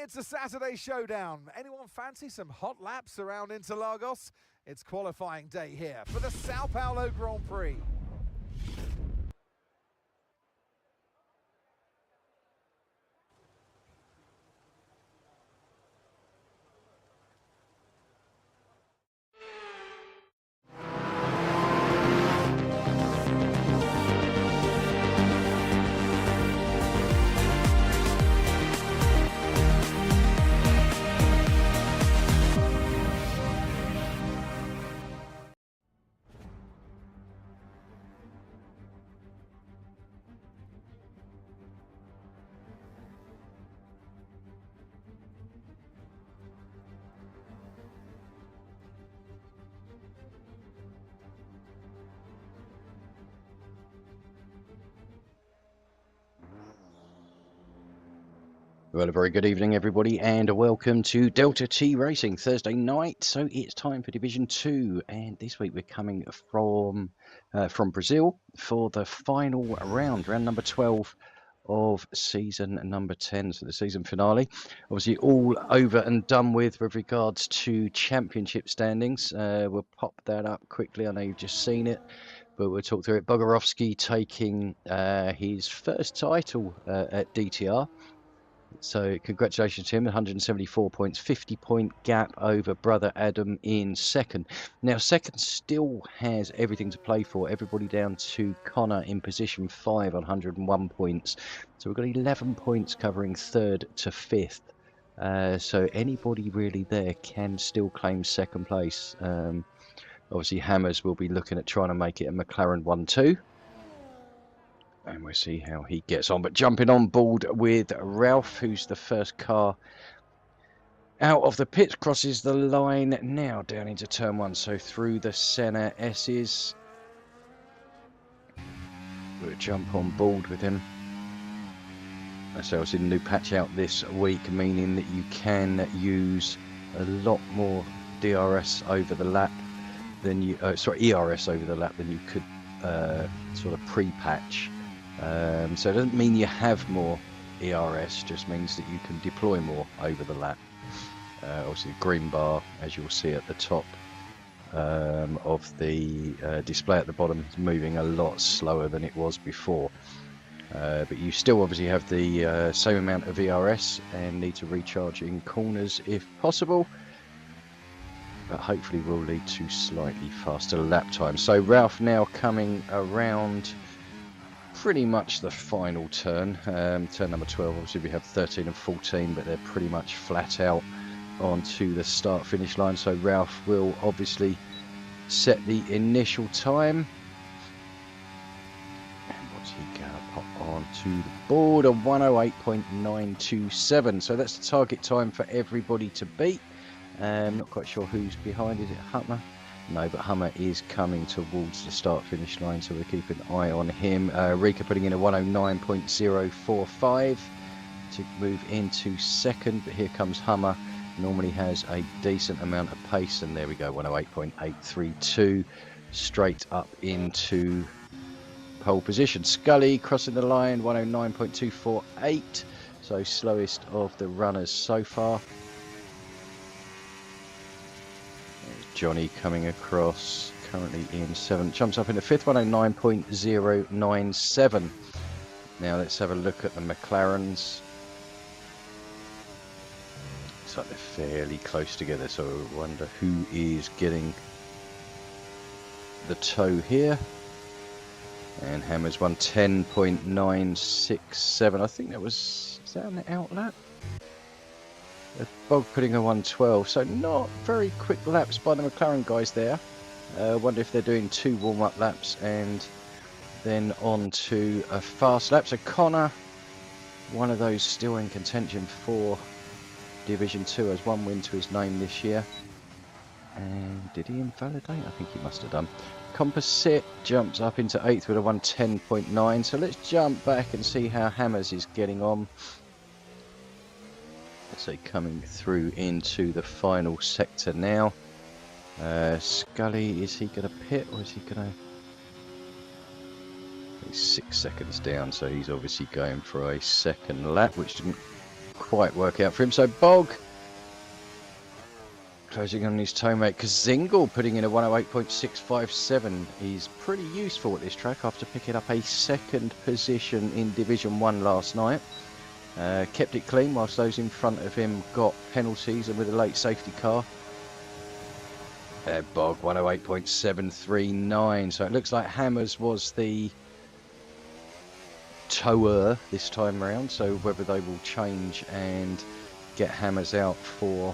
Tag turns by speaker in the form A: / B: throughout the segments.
A: It's a Saturday showdown. Anyone fancy some hot laps around Interlagos? It's qualifying day here for the Sao Paulo Grand Prix.
B: Well, a very good evening, everybody, and welcome to Delta T Racing Thursday night. So it's time for Division 2, and this week we're coming from Brazil for the final round number 12 of season number 10, so the season finale. Obviously, all over and done with regards to championship standings. We'll pop that up quickly. I know you've just seen it, but we'll talk through it. Bogarowski taking his first title at DTR. So congratulations to him, 174 points, 50-point gap over brother Adam in second. Now, second still has everything to play for. Everybody down to Connor in position 5 on 101 points. So we've got 11 points covering third to fifth. So anybody really there can still claim second place. Obviously, Hammers will be looking at trying to make it a McLaren 1-2. And we'll see how he gets on. But jumping on board with Ralph, who's the first car out of the pits, crosses the line now down into turn 1. So through the Senna S's. We'll jump on board with him. So obviously the new patch out this week, meaning that you can use a lot more DRS over the lap than you, ERS over the lap than you could sort of pre-patch. So it doesn't mean you have more ERS, just means that you can deploy more over the lap. Obviously the green bar, as you'll see at the top of the display at the bottom, is moving a lot slower than it was before. But you still obviously have the same amount of ERS and need to recharge in corners if possible. But hopefully will lead to slightly faster lap time. So Ralph now coming around pretty much the final turn, turn number 12. Obviously we have 13 and 14, but they're pretty much flat out onto the start finish line. So Ralph will obviously set the initial time. And what's he gonna pop onto the board? A 108.927. So that's the target time for everybody to beat. Not quite sure who's behind. Is it Hummer? No, but Hummer is coming towards the start finish line, so we're keeping an eye on him. Rika putting in a 109.045 to move into second, but here comes Hummer. Normally has a decent amount of pace, and there we go, 108.832 straight up into pole position. Scully crossing the line, 109.248, so slowest of the runners so far. Johnny coming across, currently in 7th, jumps up into 5th, 109.097. Now let's have a look at the McLarens. Looks like they're fairly close together, so I wonder who is getting the toe here. And Hammers 110.967. I think that was, is that an outlap? Bog putting a 112, so not very quick laps by the McLaren guys there. Wonder if they're doing 2 warm-up laps and then on to a fast lap. So Connor, one of those still in contention for Division 2, has 1 win to his name this year. And did he invalidate? I think he must have done. Composite jumps up into 8th with a 110.9. So let's jump back and see how Hammers is getting on. So coming through into the final sector now. Scully, is he going to pit or is he going to... He's 6 seconds down, so he's obviously going for a second lap, which didn't quite work out for him. So Bog closing on his tow-mate. Kazingle putting in a 108.657 is pretty useful at this track after picking up a second position in Division 1 last night. Kept it clean whilst those in front of him got penalties, and with a late safety car. Bog 108.739, so it looks like Hammers was the tower this time around, so whether they will change and get Hammers out for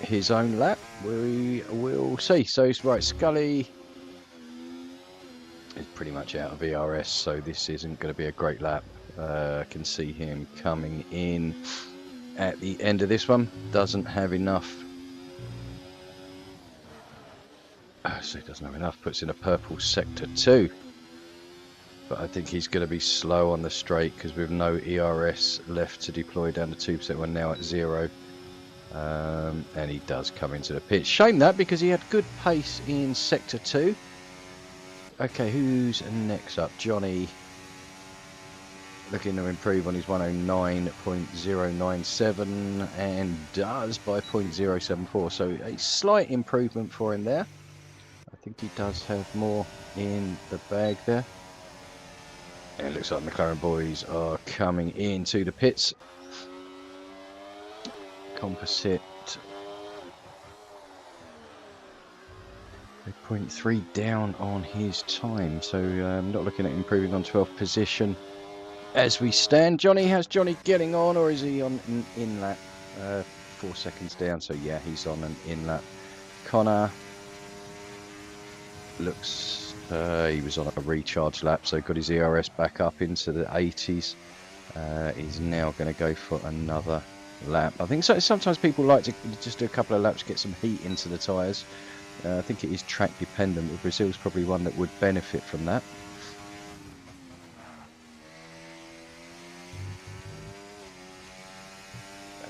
B: his own lap, we will see. So it's right, Scully is pretty much out of ERS, so this isn't going to be a great lap. I can see him coming in at the end of this one. Doesn't have enough. So he doesn't have enough, puts in a purple sector 2. But I think he's going to be slow on the straight because with no ERS left to deploy down to 2%, we're now at 0. And he does come into the pit. Shame that, because he had good pace in sector 2. Okay, who's next up? Johnny looking to improve on his 109.097 and does by 0.074. So a slight improvement for him there. I think he does have more in the bag there. And it looks like McLaren boys are coming into the pits. Composite 0.3 down on his time, so not looking at improving on 12th position as we stand. Has Johnny getting on, or is he on an in lap? 4 seconds down, so yeah, he's on an in lap. Connor looks he was on a recharge lap, so got his ERS back up into the 80s. He's now going to go for another lap. I think so. Sometimes people like to just do a couple of laps, get some heat into the tyres. I think it is track dependent, but Brazil's probably one that would benefit from that.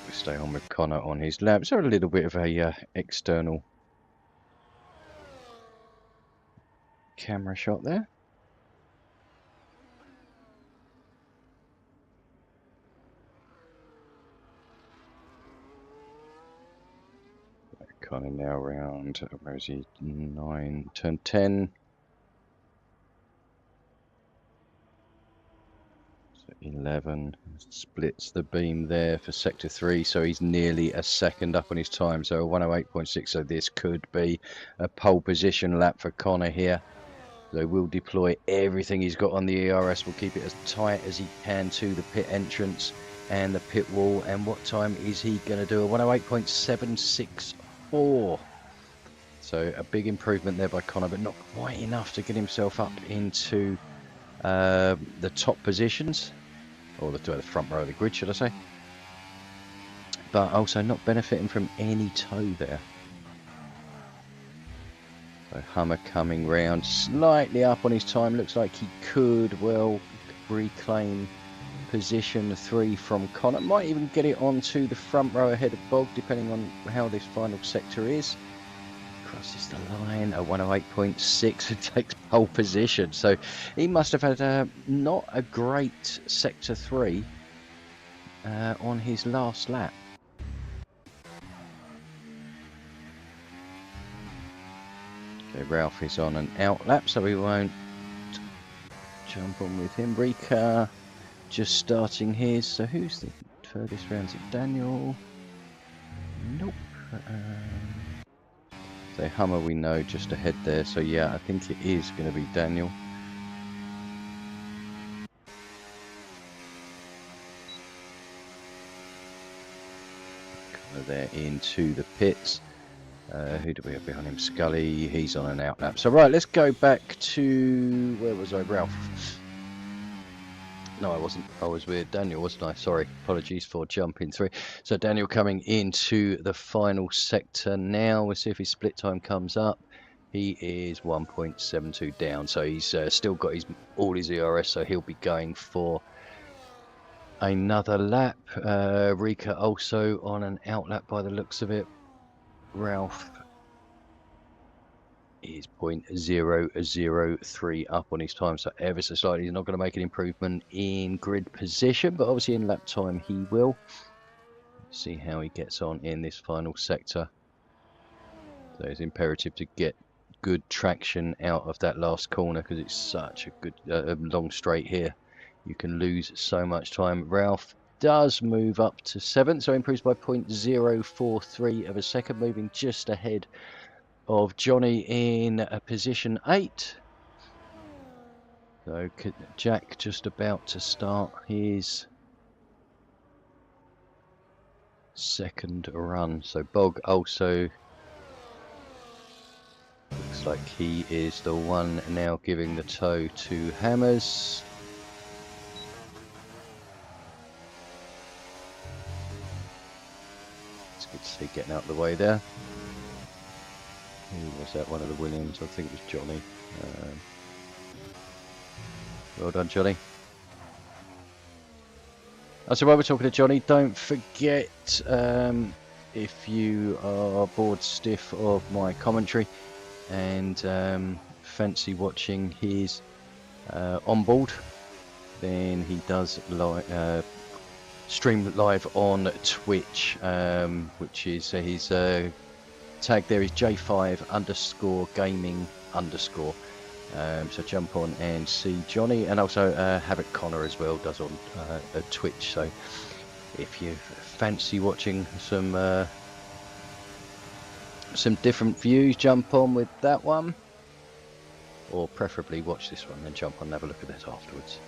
B: We stay on with Connor on his lap. So a little bit of a external camera shot there. Connor now around, where is he? 9, turn 10. So 11, splits the beam there for sector 3, so he's nearly a second up on his time, so a 108.6, so this could be a pole position lap for Connor here. So we'll deploy everything he's got on the ERS, we'll keep it as tight as he can to the pit entrance and the pit wall. And what time is he going to do? A 108.764. So a big improvement there by Connor, but not quite enough to get himself up into the top positions, or the front row of the grid, should I say. But also not benefiting from any tow there. So Hummer coming round slightly up on his time. Looks like he could well reclaim position 3 from Connor. Might even get it onto the front row ahead of Bog, depending on how this final sector is. Crosses the line, a 108.6 and takes pole position. So he must have had not a great sector 3 on his last lap. Okay, Ralph is on an out lap, so we won't jump on with him. Rika just starting his. So who's the furthest round? Is it Daniel? Nope. So Hummer we know just ahead there. So yeah, I think it is going to be Daniel. Kind of there into the pits. Who do we have behind him? Scully, he's on an out lap. So right, let's go back to, where was I? Ralph. No, I wasn't. I was with Daniel, wasn't I? Sorry, apologies for jumping through. So Daniel coming into the final sector now. We'll see if his split time comes up. He is 1.72 down, so he's still got all his ERS, so he'll be going for another lap. Rika also on an out lap by the looks of it. Ralph is 0.003 up on his time, so ever so slightly. He's not going to make an improvement in grid position, but obviously in lap time he will. See how he gets on in this final sector. So it's imperative to get good traction out of that last corner because it's such a good long straight here. You can lose so much time. Ralph does move up to 7th, so improves by 0.043 of a second, moving just ahead of Johnny in position 8. So Jack just about to start his second run. So Bog also looks like he is the one now giving the tow to Hammers. It's good to see getting out of the way there. Who was that? One of the Williams? I think it was Johnny. Well done, Johnny. So while we're talking to Johnny, don't forget, if you are bored stiff of my commentary and fancy watching his onboard, then he does stream live on Twitch, which is his tag there is J5_gaming_. So jump on and see Johnny, and also Havoc Connor as well does on Twitch. So if you fancy watching some different views, jump on with that one, or preferably watch this one then jump on and have a look at that afterwards.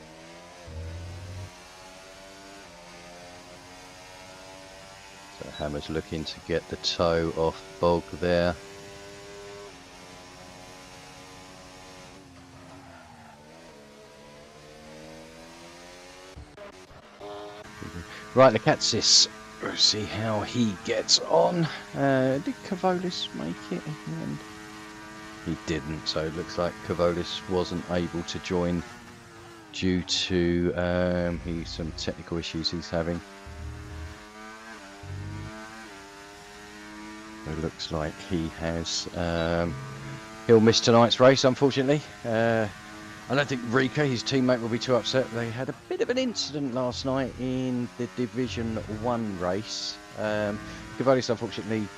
B: So Hammer's looking to get the toe off Bog there. Right, Lekatsis, we'll see how he gets on. Did Kavolis make it? He didn't, so it looks like Kavolis wasn't able to join due to some technical issues he's having. It looks like he has he'll miss tonight's race, unfortunately. I don't think Rika, his teammate, will be too upset. They had a bit of an incident last night in the Division 1 race. Kavolis, unfortunately,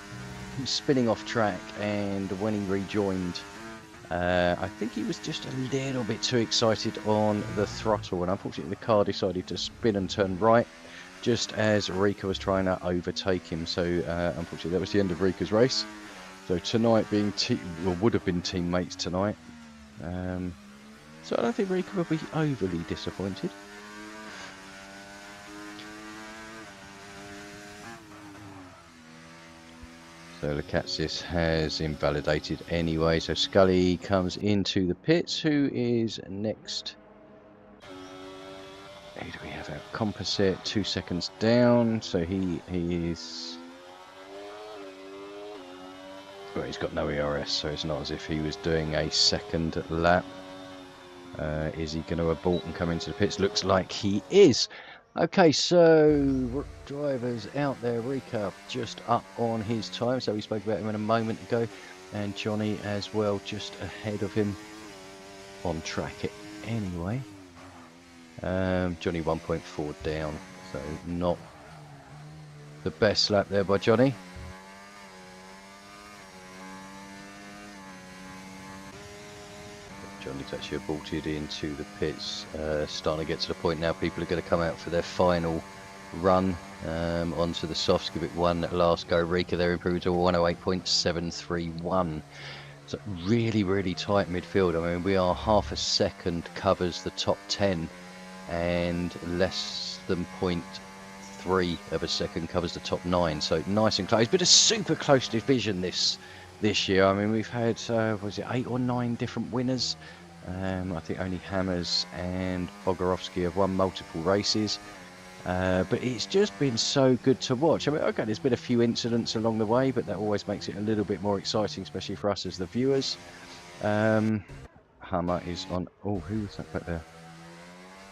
B: spinning off track, and when he rejoined, I think he was just a little bit too excited on the throttle, and unfortunately the car decided to spin and turn right just as Rika was trying to overtake him. So unfortunately that was the end of Rika's race. So tonight being would have been teammates tonight. So I don't think Rika will be overly disappointed. So Lekatsis has invalidated anyway, so Scully comes into the pits. Who is next? Who do we have out? Composite, 2 seconds down, so he is... Well, he's got no ERS, so it's not as if he was doing a second lap. Is he going to abort and come into the pits? Looks like he is. Okay, so drivers out there. Rika just up on his time, so we spoke about him in a moment ago, and Johnny as well, just ahead of him on track anyway. Johnny 1.4 down, so not the best lap there by Johnny. Johnny's actually aborted into the pits. Starting to get to the point now, people are going to come out for their final run onto the softs, give it one last go. Rika there improved to 108.731. So really, really tight midfield. I mean, we are half a second covers the top 10, and less than 0.3 of a second covers the top 9. So nice and close, but a super close division this year. I mean, we've had was it 8 or 9 different winners. I think only Hammers and Bogorovsky have won multiple races, but it's just been so good to watch. I mean, okay, there's been a few incidents along the way, but that always makes it a little bit more exciting, especially for us as the viewers. Hammer is on. Oh, who was that back there?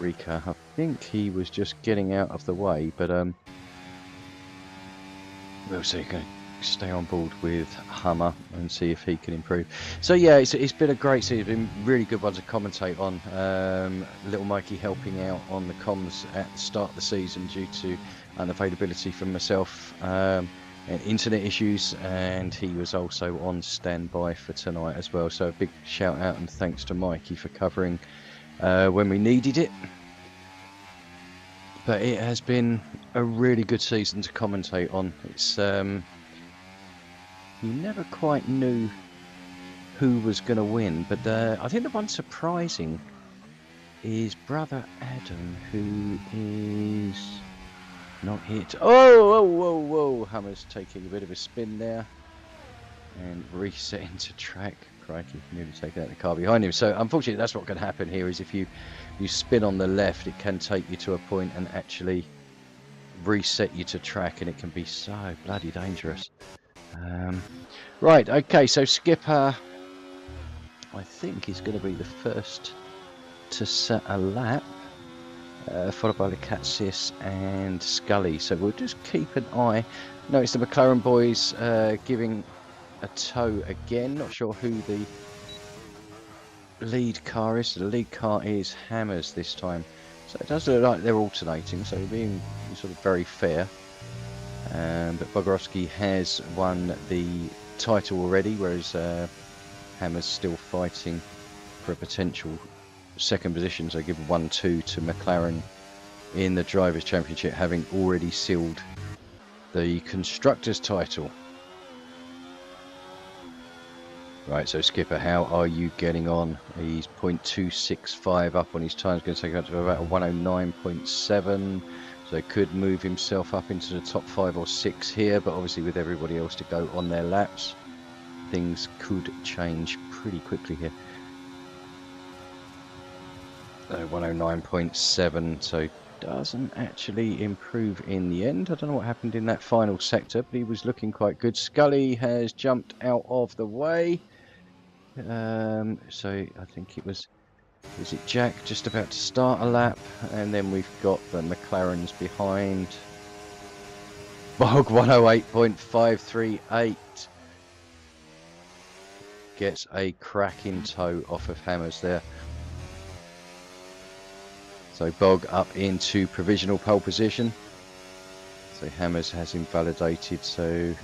B: Rika. I think he was just getting out of the way, but we'll see. stay on board with Hummer and see if he can improve. So yeah, it's been a great season. It's been really good one to commentate on. Little Mikey helping out on the comms at the start of the season due to unavailability from myself and internet issues, and he was also on standby for tonight as well. So a big shout out and thanks to Mikey for covering when we needed it. But it has been a really good season to commentate on. It's you never quite knew who was going to win, but I think the one surprising is Brother Adam, who is not hit. Whoa! Hummer's taking a bit of a spin there and resetting to track. Crikey, nearly taking out the car behind him. So unfortunately, that's what can happen here. Is if you spin on the left, it can take you to a point and actually reset you to track, and it can be so bloody dangerous. Right, okay, so Skipper, I think, is going to be the first to set a lap, followed by the Catsis and Scully. So we'll just keep an eye. Notice the McLaren boys giving a tow again. Not sure who the lead car is. The lead car is Hammers this time. So it does look like they're alternating, so being sort of very fair. But Bogorowski has won the title already, whereas Hammers still fighting for a potential second position. So give 1-2 to McLaren in the Drivers' Championship, having already sealed the Constructors' title. Right, so Skipper, how are you getting on? He's 0.265 up on his time. He's going to take him up to about a 109.7. So could move himself up into the top 5 or 6 here, but obviously with everybody else to go on their laps, things could change pretty quickly here. 109.7, so doesn't actually improve in the end. I don't know what happened in that final sector, but he was looking quite good. Scully has jumped out of the way. So I think it was it Jack just about to start a lap, and then we've got the McLarens behind. Bog 108.538 gets a cracking tow off of Hammers there. So Bog up into provisional pole position. So Hammers has invalidated, so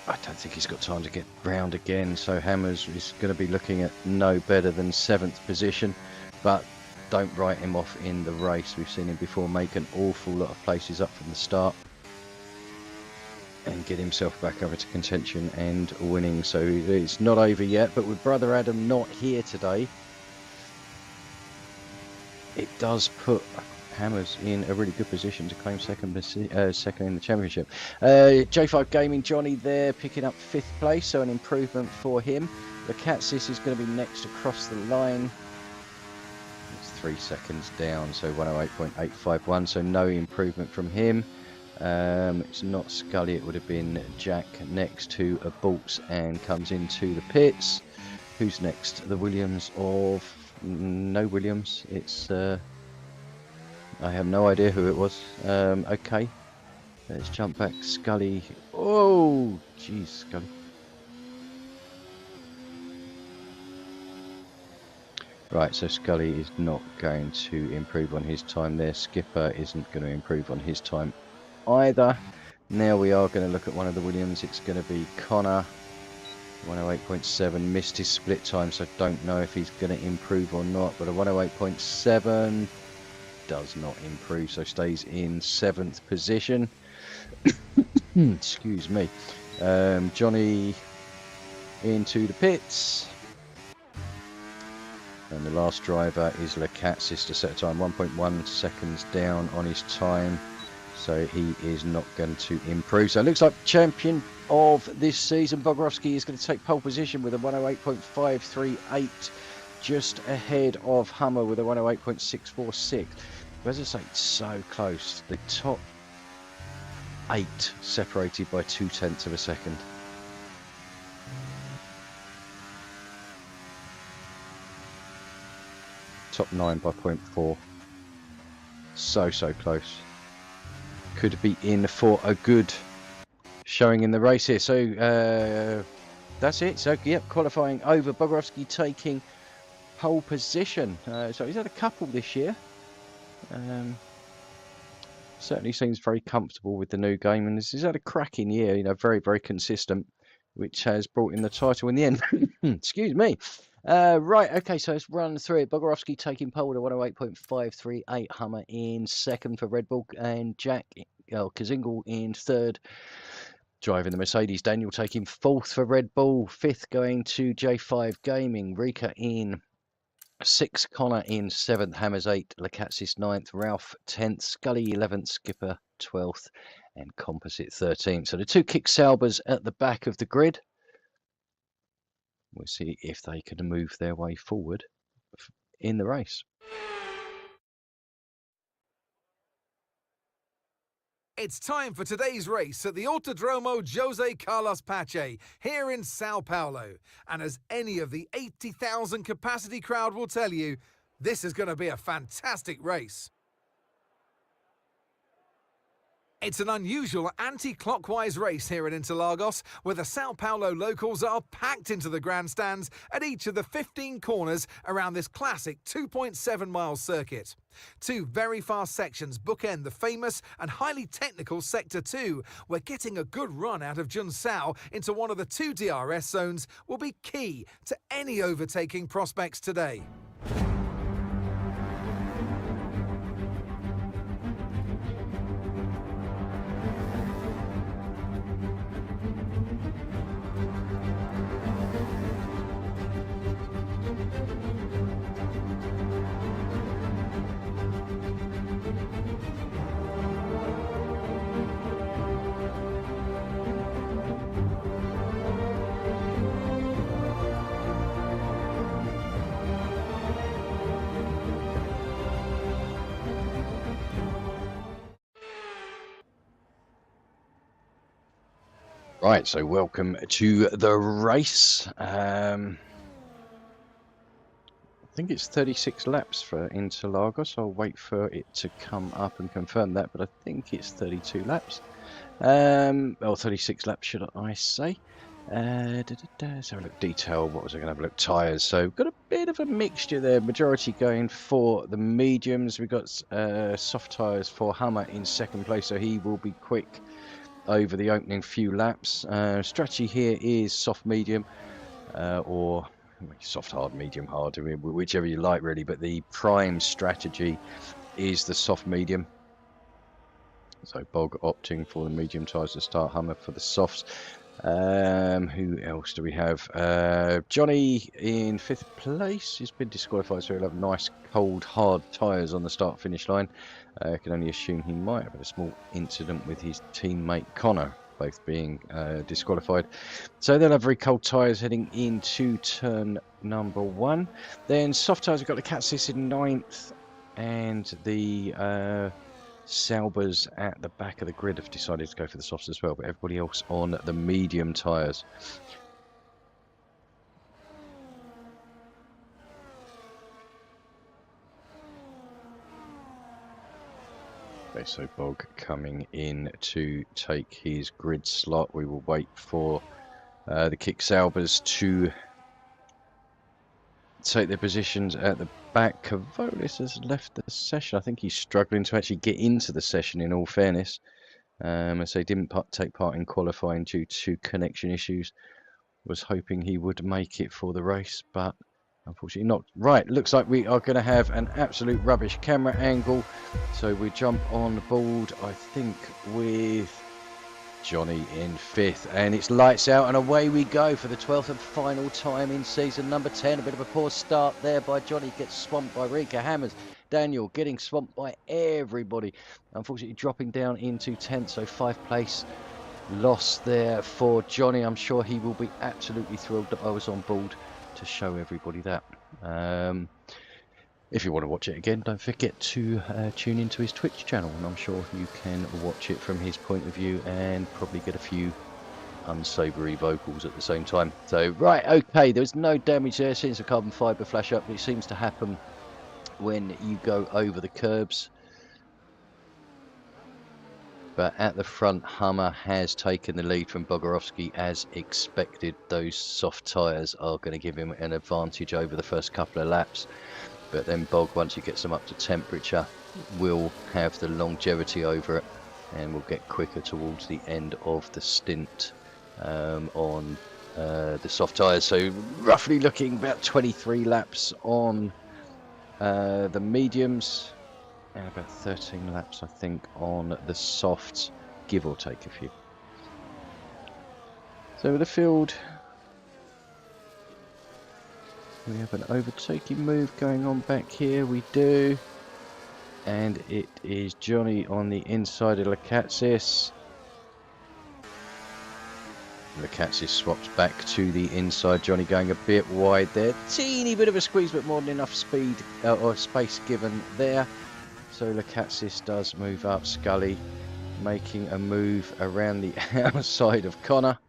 B: I don't think he's got time to get round again. So Hammers is going to be looking at no better than 7th position, but don't write him off in the race. We've seen him before make an awful lot of places up from the start and get himself back over to contention and winning. So it's not over yet, but with Brother Adam not here today, it does put Hammers in a really good position to claim second in the championship. J5 Gaming Johnny there picking up 5th place, so an improvement for him. The Catsis is going to be next across the line. It's 3 seconds down, so 108.851, so no improvement from him. It's not Scully, it would have been Jack next to a Bolts and comes into the pits. Who's next? The Williams of... no Williams, it's... I have no idea who it was. Okay, let's jump back. Scully. Oh, jeez, Scully. Right, so Scully is not going to improve on his time there. Skipper isn't going to improve on his time either. Now we are going to look at one of the Williams. It's going to be Connor. 108.7, missed his split time, so don't know if he's going to improve or not. But a 108.7 does not improve, so stays in 7th position. Excuse me. Johnny into the pits, and the last driver is Lecatsis to set a time 1.1 seconds down on his time, so he is not going to improve. So it looks like champion of this season Bogorowski is going to take pole position with a 108.538, just ahead of Hummer with a 108.646. As I say, it's so close. The top 8 separated by 0.2 of a second. Top 9 by 0.4. So close. Could be in for a good showing in the race here. So that's it. So yep, qualifying over. Bogorowski taking pole position. So he's had a couple this year. Certainly seems very comfortable with the new game, and he's had a cracking year. You know, very, very consistent, which has brought in the title in the end. Excuse me. Right, okay, so let's run through it. Bogorowski taking pole at 108.538. Hummer in second for Red Bull, and Jack Kazingle in third, driving the Mercedes. Daniel taking fourth for Red Bull. Fifth going to J5 Gaming. Rika in sixth, Connor in seventh, Hammers 8th, Lacatsis 9th, Ralph 10th, Scully 11th, Skipper 12th, and Composite 13th. So the two Kick Saubers at the back of the grid. We'll see if they can move their way forward in the race.
A: It's time for today's race at the Autodromo Jose Carlos Pache here in Sao Paulo. And as any of the 80,000 capacity crowd will tell you, this is going to be a fantastic race. It's an unusual anti-clockwise race here at Interlagos, where the Sao Paulo locals are packed into the grandstands at each of the 15 corners around this classic 2.7-mile circuit. Two very fast sections bookend the famous and highly technical Sector 2, where getting a good run out of Junsao into one of the two DRS zones will be key to any overtaking prospects today.
B: Right, so welcome to the race. I think it's 36 laps for Interlagos. I'll wait for it to come up and confirm that, but I think it's 32 laps. Or 36 laps, should I say. Let's have a look. Detail, what was I going to have a look? Tyres. So we've got a bit of a mixture there. Majority going for the mediums. We've got soft tyres for Hummer in second place, so he will be quick over the opening few laps. Strategy here is soft medium or soft hard, medium hard, whichever you like really, but the prime strategy is the soft medium. So Bog opting for the medium tyres to start, Hummer for the softs. Who else do we have? Johnny in fifth place. He's been disqualified, so he'll have nice cold hard tyres on the start finish line. I can only assume he might have had a small incident with his teammate Connor, both being disqualified. So they'll have very cold tyres heading into turn number 1. Then soft tyres, we've got the Catsis in 9th, and the Saubers at the back of the grid have decided to go for the softs as well, but everybody else on the medium tyres. Okay, so Bog coming in to take his grid slot. We will wait for the Kick Saubers to take their positions at the back. Cavolis has left the session. I think he's struggling to actually get into the session, in all fairness, as they didn't take part in qualifying due to connection issues. Was hoping he would make it for the race, but unfortunately not. Right, looks like we are going to have an absolute rubbish camera angle, so we jump on board, I think, with Johnny in 5th, and it's lights out and away we go for the 12th and final time in season number 10. A bit of a poor start there by Johnny, gets swamped by Rika. Hammers, Daniel getting swamped by everybody, unfortunately dropping down into 10th, so 5th place loss there for Johnny. I'm sure he will be absolutely thrilled that I was on board to show everybody that. If you want to watch it again, don't forget to tune into his Twitch channel, and I'm sure you can watch it from his point of view and probably get a few unsavoury vocals at the same time. So, right, okay, there's no damage there since the carbon fibre flash up. It seems to happen when you go over the curbs. but at the front, Hummer has taken the lead from Bogarowski as expected. Those soft tyres are going to give him an advantage over the first couple of laps, but then Bog, once he gets them up to temperature, will have the longevity over it and will get quicker towards the end of the stint on the soft tyres. So roughly looking about 23 laps on the mediums and about 13 laps I think on the softs, give or take a few. So the field, we have an overtaking move going on back here, we do, and it is Johnny on the inside of Lakatsis. Lakatsis swaps back to the inside, Johnny going a bit wide there, teeny bit of a squeeze but more than enough speed or space given there. So Lakatsis does move up, Scully making a move around the outside of Connor.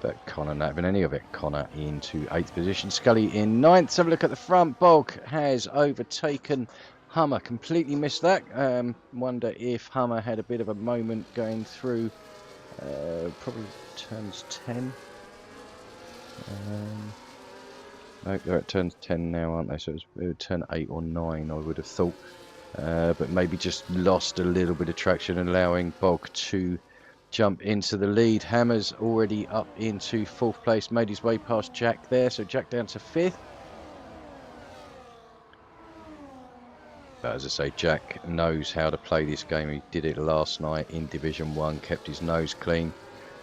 B: But Connor not having any of it. Connor into 8th position, Scully in 9th. Let's have a look at the front. Bog has overtaken Hummer, completely missed that. Wonder if Hummer had a bit of a moment going through probably turns 10. No, they're at turn 10 now, aren't they? So it would turn 8 or 9, I would have thought. But maybe just lost a little bit of traction, allowing Bog to jump into the lead. Hammer's already up into 4th place, made his way past Jack there. So Jack down to 5th. But as I say, Jack knows how to play this game. He did it last night in Division 1, kept his nose clean.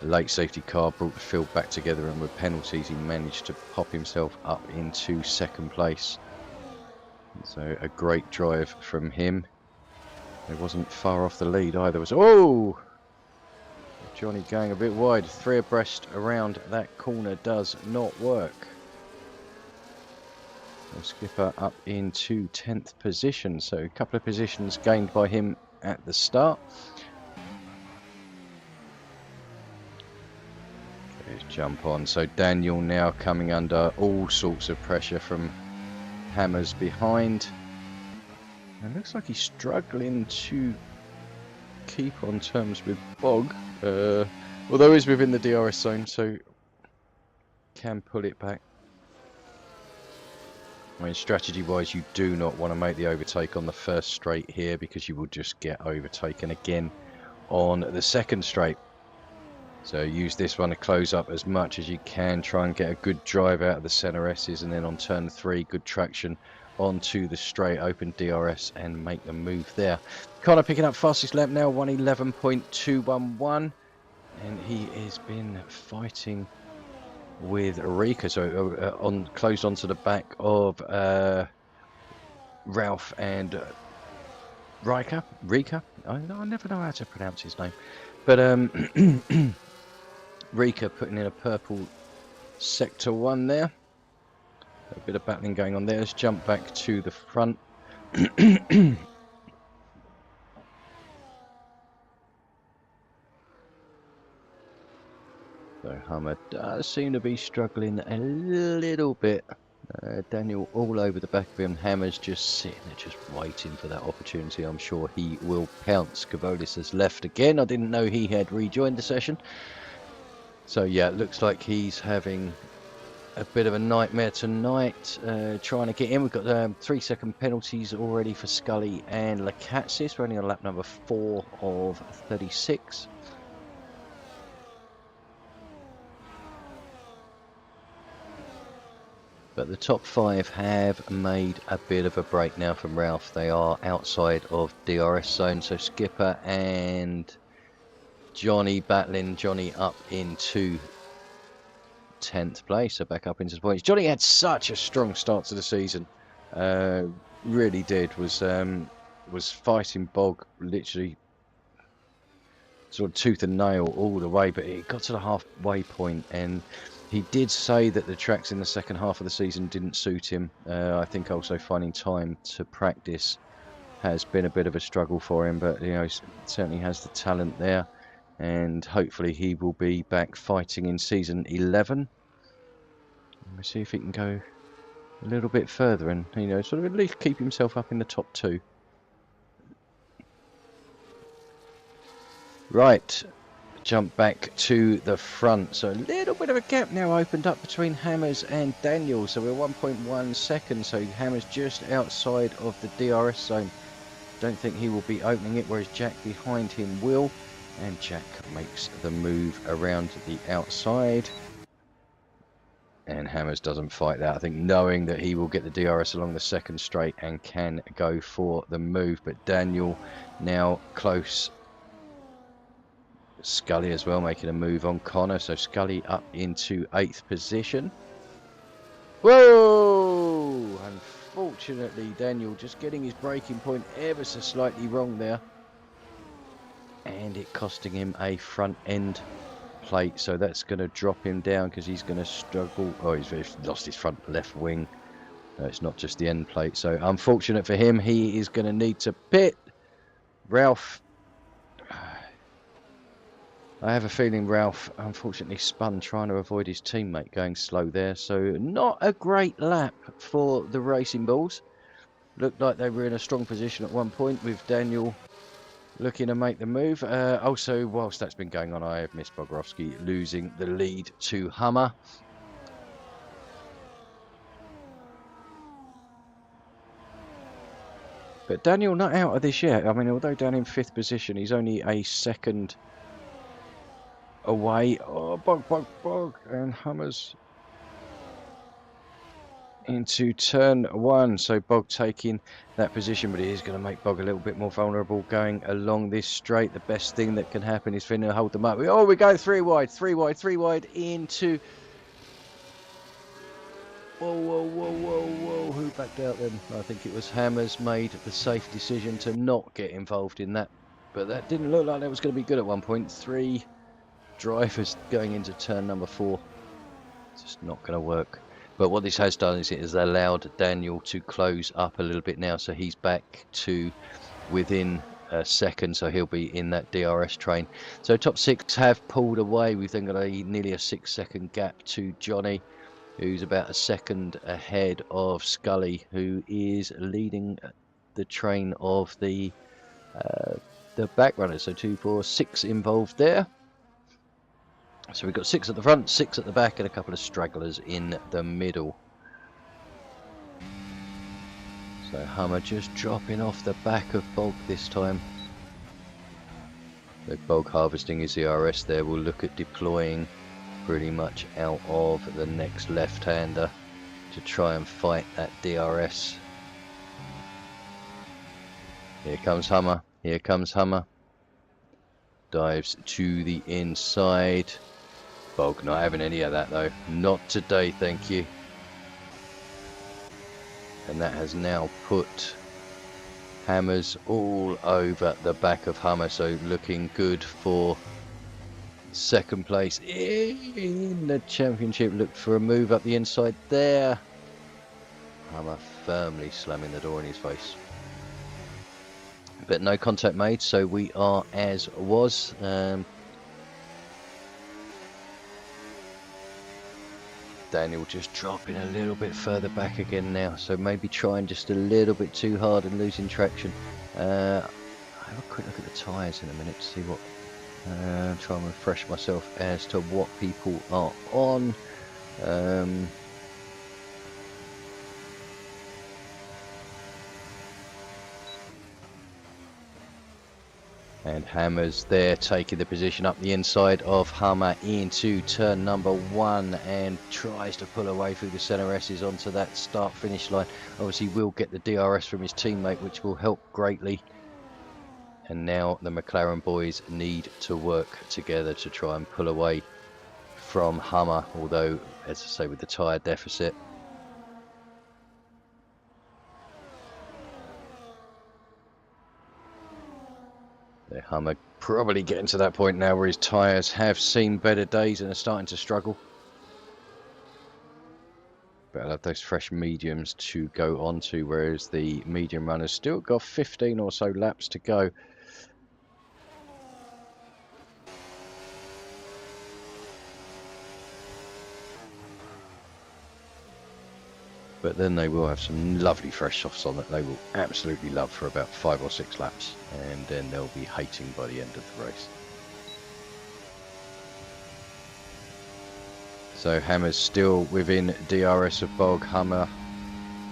B: Late safety car brought the field back together, and with penalties he managed to pop himself up into 2nd place. So a great drive from him. It wasn't far off the lead either. Oh! Johnny going a bit wide. 3 abreast around that corner does not work. The skipper up into 10th position. So a couple of positions gained by him at the start. Jump on. So Daniel now coming under all sorts of pressure from Hammers behind. And looks like he's struggling to keep on terms with Bog. Although he's within the DRS zone, so can pull it back. I mean, strategy-wise, you do not want to make the overtake on the first straight here, because you will just get overtaken again on the 2nd straight. So use this one to close up as much as you can. Try and get a good drive out of the centre S's, and then on turn 3, good traction onto the straight open DRS and make the move there. Connor picking up fastest lap now, 1:11.211, and he has been fighting with Rika, so closed onto the back of Ralph and Rika. I never know how to pronounce his name, but Rika putting in a purple sector 1 there. A bit of battling going on there. Let's jump back to the front. So Hummer does seem to be struggling a little bit. Daniel all over the back of him. Hammer's just sitting there, just waiting for that opportunity. I'm sure he will pounce. Kavolis has left again. I didn't know he had rejoined the session. So yeah, it looks like he's having a bit of a nightmare tonight, trying to get in. We've got 3-second penalties already for Scully and Lakatsis. We're only on lap number 4 of 36. But the top 5 have made a bit of a break now from Ralph. They are outside of DRS zone, so Skipper and Johnny battling. Johnny up into 10th place, so back up into the points. Johnny had such a strong start to the season, really did. Was fighting Bog literally sort of tooth and nail all the way, but it got to the halfway point, and he did say that the tracks in the second half of the season didn't suit him. I think also finding time to practice has been a bit of a struggle for him, but you know, he certainly has the talent there, and hopefully he will be back fighting in season 11. We'll see if he can go a little bit further and, you know, sort of at least keep himself up in the top 2. Right, jump back to the front. So a little bit of a gap now opened up between Hammers and Daniel. So we're 1.1 seconds. So Hammers just outside of the DRS zone. Don't think he will be opening it, whereas Jack behind him will. And Jack makes the move around the outside. And Hammers doesn't fight that, I think, knowing that he will get the DRS along the second straight and can go for the move. But Daniel now close. Scully as well making a move on Connor. So Scully up into 8th position. Whoa! Unfortunately, Daniel just getting his braking point ever so slightly wrong there. And it costing him a front end plate, so that's going to drop him down because he's going to struggle. Oh, he's lost his front left wing. No, it's not just the end plate, so unfortunate for him. He is going to need to pit. Ralph, I have a feeling Ralph unfortunately spun trying to avoid his teammate going slow there, so not a great lap for the Racing Bulls. Looked like they were in a strong position at one point with Daniel looking to make the move. Also, whilst that's been going on, I have missed Bogrovsky losing the lead to Hummer. But Daniel not out of this yet. I mean, although down in 5th position, he's only a second away. Oh, Bog. And Hummer's into turn 1, so Bog taking that position, but it is going to make Bog a little bit more vulnerable going along this straight. The best thing that can happen is Finn to hold them up. We go 3 wide into... Whoa, who backed out then? I think it was Hammers made the safe decision to not get involved in that, but that didn't look like that was going to be good at one point. 3 drivers going into turn number 4. It's just not going to work. But what this has done is it has allowed Daniel to close up a little bit now, so he's back to within a second, so he'll be in that DRS train. So top 6 have pulled away. We've then got nearly a 6-second gap to Johnny, who's about a second ahead of Scully, who is leading the train of the back runners. So 2, 4, 6 involved there. So we've got 6 at the front, 6 at the back, and a couple of stragglers in the middle. So Hummer just dropping off the back of Bog this time. So Bog harvesting his ERS there. We'll look at deploying pretty much out of the next left-hander to try and fight that DRS. Here comes Hummer. Dives to the inside. Bog not having any of that though. Not today, thank you. And that has now put Hammers all over the back of Hummer. So looking good for second place in the championship. Look for a move up the inside there. Hummer firmly slamming the door in his face. But no contact made, so we are as was. Daniel just dropping a little bit further back again now, so maybe trying just a little bit too hard and losing traction. I'll have a quick look at the tyres in a minute to see what, try and refresh myself as to what people are on. And Hammers there taking the position up the inside of Hummer into turn number 1 and tries to pull away through the centre S's onto that start-finish line. Obviously will get the DRS from his teammate, which will help greatly. And now the McLaren boys need to work together to try and pull away from Hummer, although, as I say, with the tyre deficit, the Hummer probably getting to that point now where his tyres have seen better days and are starting to struggle. But I'll have those fresh mediums to go on to, whereas the medium runners still got 15 or so laps to go. But then they will have some lovely fresh softs on that they will absolutely love for about 5 or 6 laps, and then they'll be hating by the end of the race. So Hammer's still within DRS of Bog, Hummer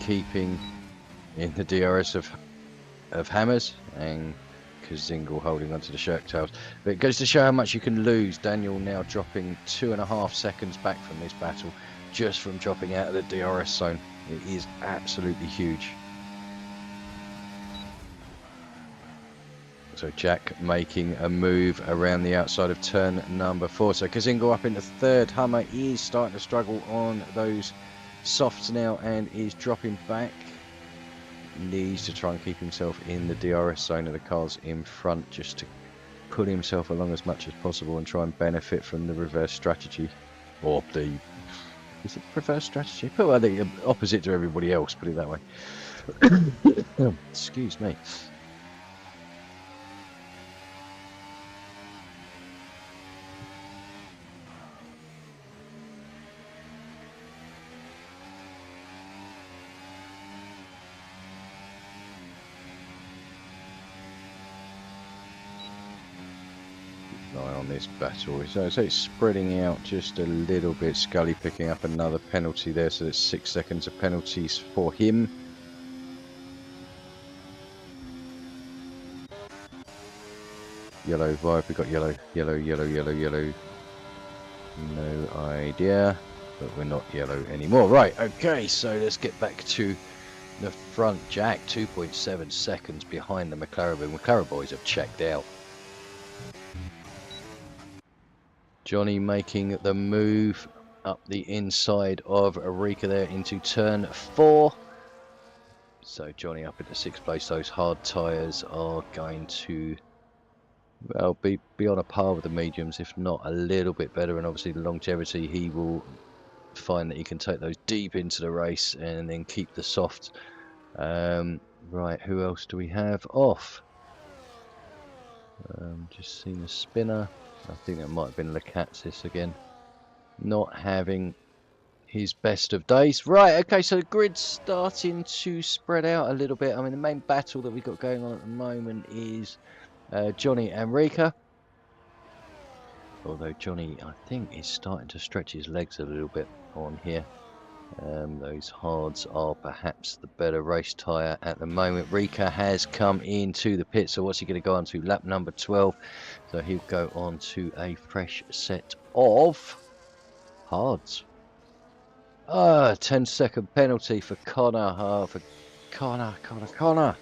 B: keeping in the DRS of Hammers, and Kazingle holding onto the Shirk Tails. But it goes to show how much you can lose. Daniel now dropping 2.5 seconds back from this battle just from dropping out of the DRS zone. It is absolutely huge. So Jack making a move around the outside of turn number 4. So Kazingle up into third. Hummer is starting to struggle on those softs now and is dropping back. Needs to try and keep himself in the DRS zone of the cars in front, just to pull himself along as much as possible and try and benefit from the reverse strategy, or the, is it reverse strategy? Well, the opposite to everybody else, put it that way. Oh, excuse me. On this battle, so it's spreading out just a little bit. Scully picking up another penalty there, so that's 6 seconds of penalties for him. Yellow, why have we got yellow? Yellow. No idea, but we're not yellow anymore. Right, okay, so let's get back to the front. Jack 2.7 seconds behind the McLaren. The McLaren boys have checked out. Johnny making the move up the inside of Erika there into turn 4. So Johnny up into 6th place. Those hard tyres are going to, well, be on a par with the mediums, if not a little bit better. And obviously the longevity, he will find that he can take those deep into the race and then keep the softs. Right, who else do we have off? Just seen a spinner. I think that might have been Lakatsis again, not having his best of days. Right, okay, so the grid's starting to spread out a little bit. I mean, the main battle that we've got going on at the moment is Johnny and Rika. Although Johnny, I think, is starting to stretch his legs a little bit on here. Those hards are perhaps the better race tyre at the moment. Rika has come into the pit, so what's he going to go on to? Lap number 12. So he'll go on to a fresh set of hards. 10-second penalty for Connor. For Connor.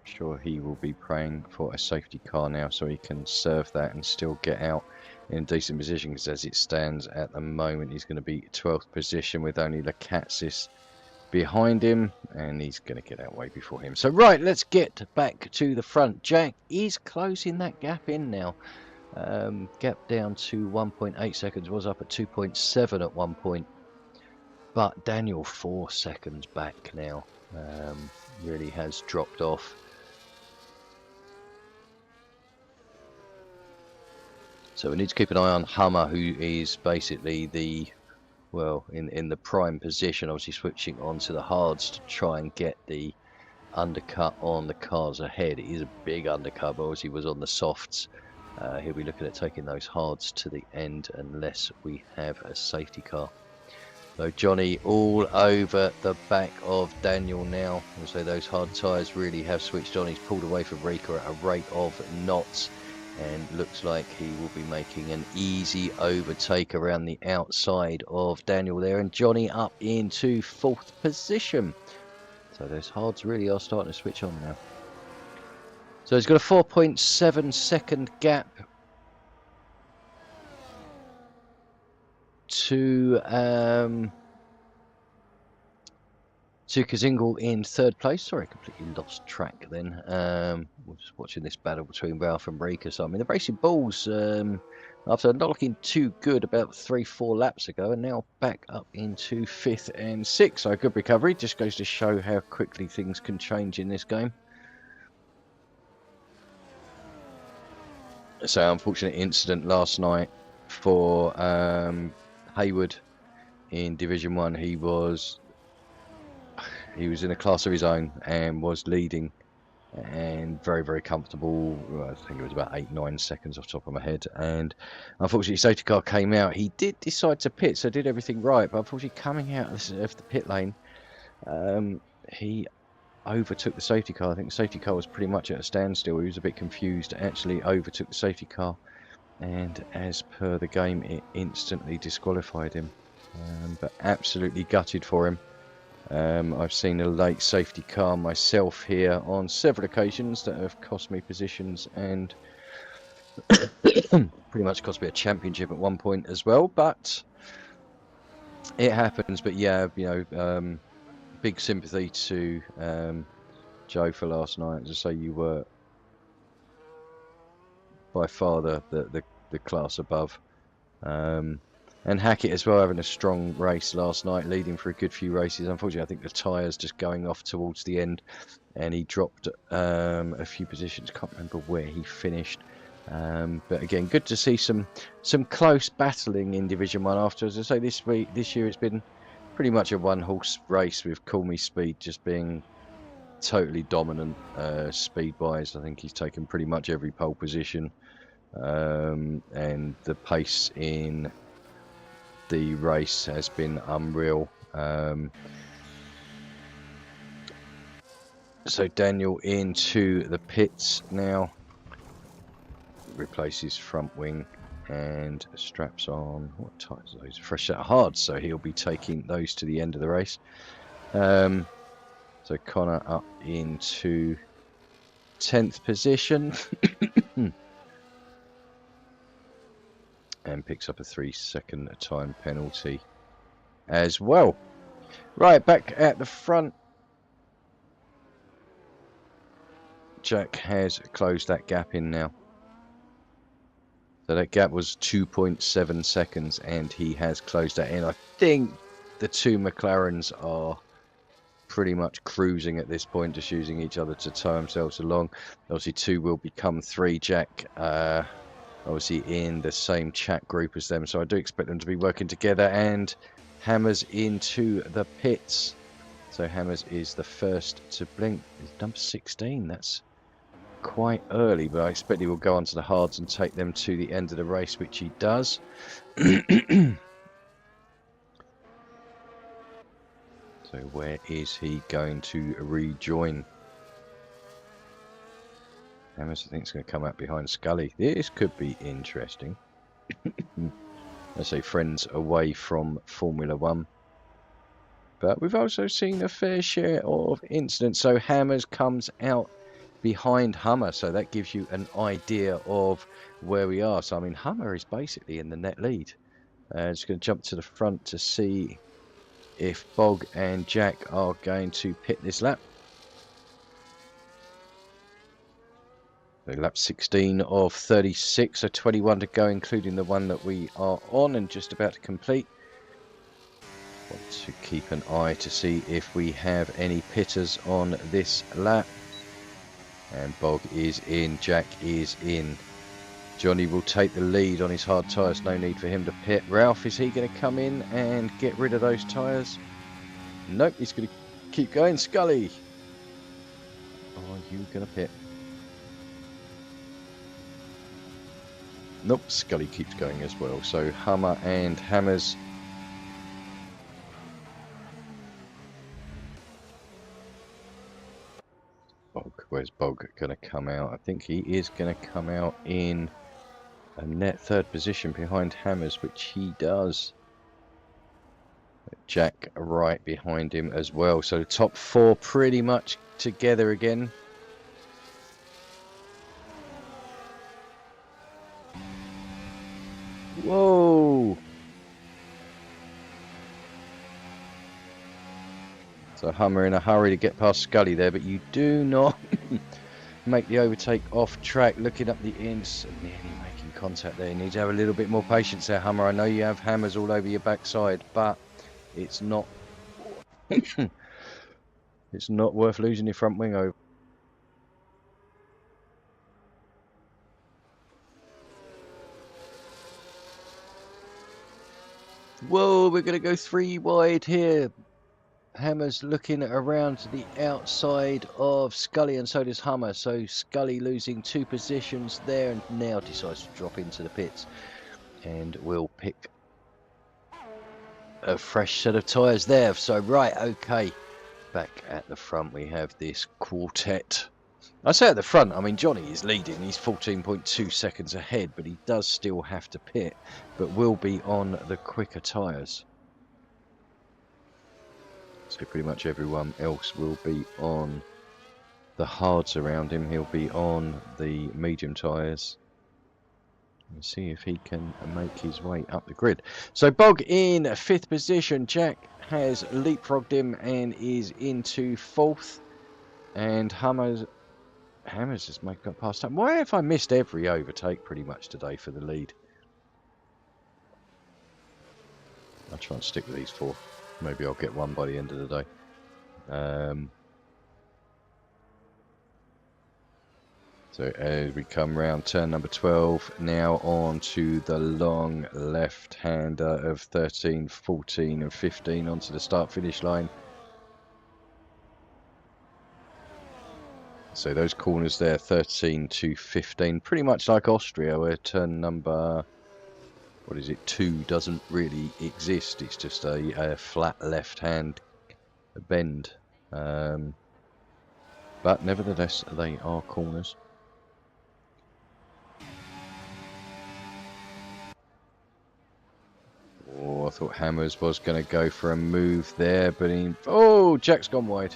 B: Sure, he will be praying for a safety car now so he can serve that and still get out in a decent position, because as it stands at the moment he's going to be 12th position with only Lakatsis behind him, and he's going to get out way before him. So right, let's get back to the front. Jack is closing that gap in now. Gap down to 1.8 seconds, was up at 2.7 at one point, but Daniel 4 seconds back now. Really has dropped off. So we need to keep an eye on Hummer, who is basically the, well, in the prime position, obviously switching onto the hards to try and get the undercut on the cars ahead. It is a big undercut, but obviously was on the softs. He'll be looking at taking those hards to the end unless we have a safety car. So Johnny all over the back of Daniel now. So those hard tyres really have switched on. He's pulled away from Rika at a rate of knots, and looks like he will be making an easy overtake around the outside of Daniel there, and Johnny up into 4th position. So those hards really are starting to switch on now. So he's got a 4.7 second gap to Kazingle in 3rd place. Sorry, completely lost track then. We're just watching this battle between Ralph and Rika. So I mean, the Racing Bulls, after not looking too good about 3-4 laps ago, and now back up into 5th and 6th. So a good recovery. Just goes to show how quickly things can change in this game. So unfortunate incident last night for Hayward in Division 1. He was in a class of his own and was leading and very, very comfortable. I think it was about 8-9 seconds off the top of my head, and unfortunately safety car came out. He did decide to pit, so did everything right, but unfortunately coming out of the pit lane, he overtook the safety car. I think the safety car was pretty much at a standstill. He was a bit confused, actually overtook the safety car, and as per the game it instantly disqualified him, but absolutely gutted for him. I've seen a late safety car myself here on several occasions that have cost me positions and pretty much cost me a championship at one point as well, but it happens. But yeah, you know, big sympathy to Joe for last night. As I say, you were by far the class above. And Hackett as well, having a strong race last night, leading for a good few races. Unfortunately, I think the tyres just going off towards the end, and he dropped a few positions. Can't remember where he finished. But again, good to see some close battling in Division 1 after. As I say, this year it's been pretty much a one-horse race with Call Me Speed just being totally dominant speed-wise. I think he's taken pretty much every pole position, and the pace in the race has been unreal. So Daniel into the pits now, replaces front wing and straps on, what tyres are those? Fresh set of hards, so he'll be taking those to the end of the race. So Connor up into 10th position and picks up a 3-second time penalty as well. Right, back at the front, Jack has closed that gap in now. So that gap was 2.7 seconds and he has closed that in. I think the two McLarens are pretty much cruising at this point, just using each other to tow themselves along. Obviously 2 will become 3. Jack obviously in the same chat group as them, so I do expect them to be working together. And Hammers into the pits, so Hammers is the first to blink. It's number 16. That's quite early, but I expect he will go onto the hards and take them to the end of the race, which he does. So where is he going to rejoin? Hammers, I think, is going to come out behind Scully. This could be interesting. I say friends away from Formula 1. But we've also seen a fair share of incidents. So Hammers comes out behind Hummer, so that gives you an idea of where we are. So I mean, Hummer is basically in the net lead. Just going to jump to the front to see if Bog and Jack are going to pit this lap. So lap 16 of 36, so 21 to go, including the one that we are on and just about to complete. Want to keep an eye to see if we have any pitters on this lap. And Bog is in, Jack is in. Johnny will take the lead on his hard tyres, no need for him to pit. Ralph, is he going to come in and get rid of those tyres? Nope, he's going to keep going. Scully, are you going to pit? Nope, Scully keeps going as well. So Hummer and Hammers. Bog, where's Bog going to come out? I think he is going to come out in a net 3rd position behind Hammers, which he does. Jack right behind him as well. So the top 4 pretty much together again. Whoa! So Hummer in a hurry to get past Scully there, but you do not make the overtake off track. Looking up the ends, nearly making contact there. You need to have a little bit more patience there, Hummer. I know you have hammers all over your backside, but it's not it's not worth losing your front wing over. Whoa, we're going to go 3 wide here. Hammer's looking around to the outside of Scully, and so does Hummer. So Scully losing 2 positions there, and now decides to drop into the pits and will pick a fresh set of tyres there. So right, okay, back at the front we have this quartet. I say at the front, I mean Johnny is leading, he's 14.2 seconds ahead, but he does still have to pit, but will be on the quicker tyres. So pretty much everyone else will be on the hards around him. He'll be on the medium tyres. Let's see if he can make his way up the grid. So Bog in 5th position. Jack has leapfrogged him and is into 4th. And Hammers has made got past him. Why have I missed every overtake pretty much today for the lead? I'll try and stick with these 4. Maybe I'll get one by the end of the day. So as we come round turn number 12, now on to the long left-hander of 13, 14 and 15 onto the start-finish line. So those corners there, 13 to 15, pretty much like Austria, where turn number, 2 doesn't really exist. It's just a flat left-hand bend. But nevertheless, they are corners. Oh, I thought Hammers was going to go for a move there, but oh, Jack's gone wide.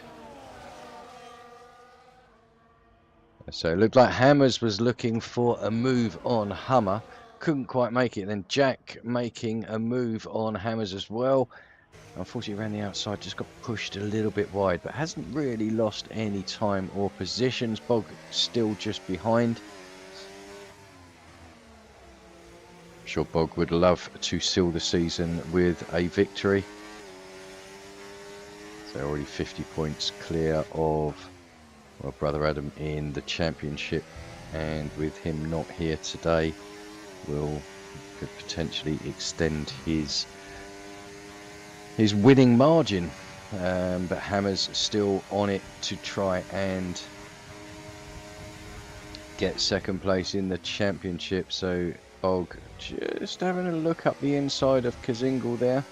B: So it looked like Hammers was looking for a move on Hummer. Couldn't quite make it. Then Jack making a move on Hammers as well. Unfortunately, around the outside, just got pushed a little bit wide, but hasn't really lost any time or positions. Bog still just behind. I'm sure Bog would love to seal the season with a victory. So already 50 points clear of, well, Brother Adam in the championship, and with him not here today, could potentially extend his winning margin. But Hammer's still on it to try and get 2nd place in the championship. So Bog just having a look up the inside of Kazingle there.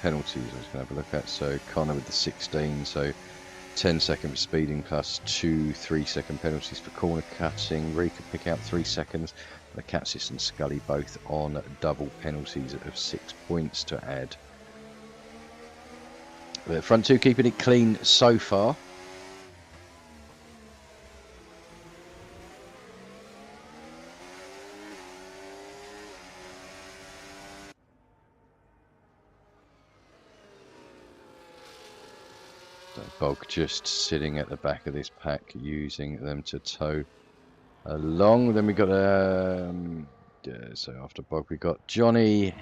B: Penalties I was going to have a look at. So Connor with the 16, so 10-second for speeding plus 2 3-second penalties for corner cutting. Ree could pick out 3 seconds. The Katsis and Scully both on double penalties of 6 points to add. The front 2 keeping it clean so far. Bog just sitting at the back of this pack, using them to tow along. Then we got so after Bog we got Johnny.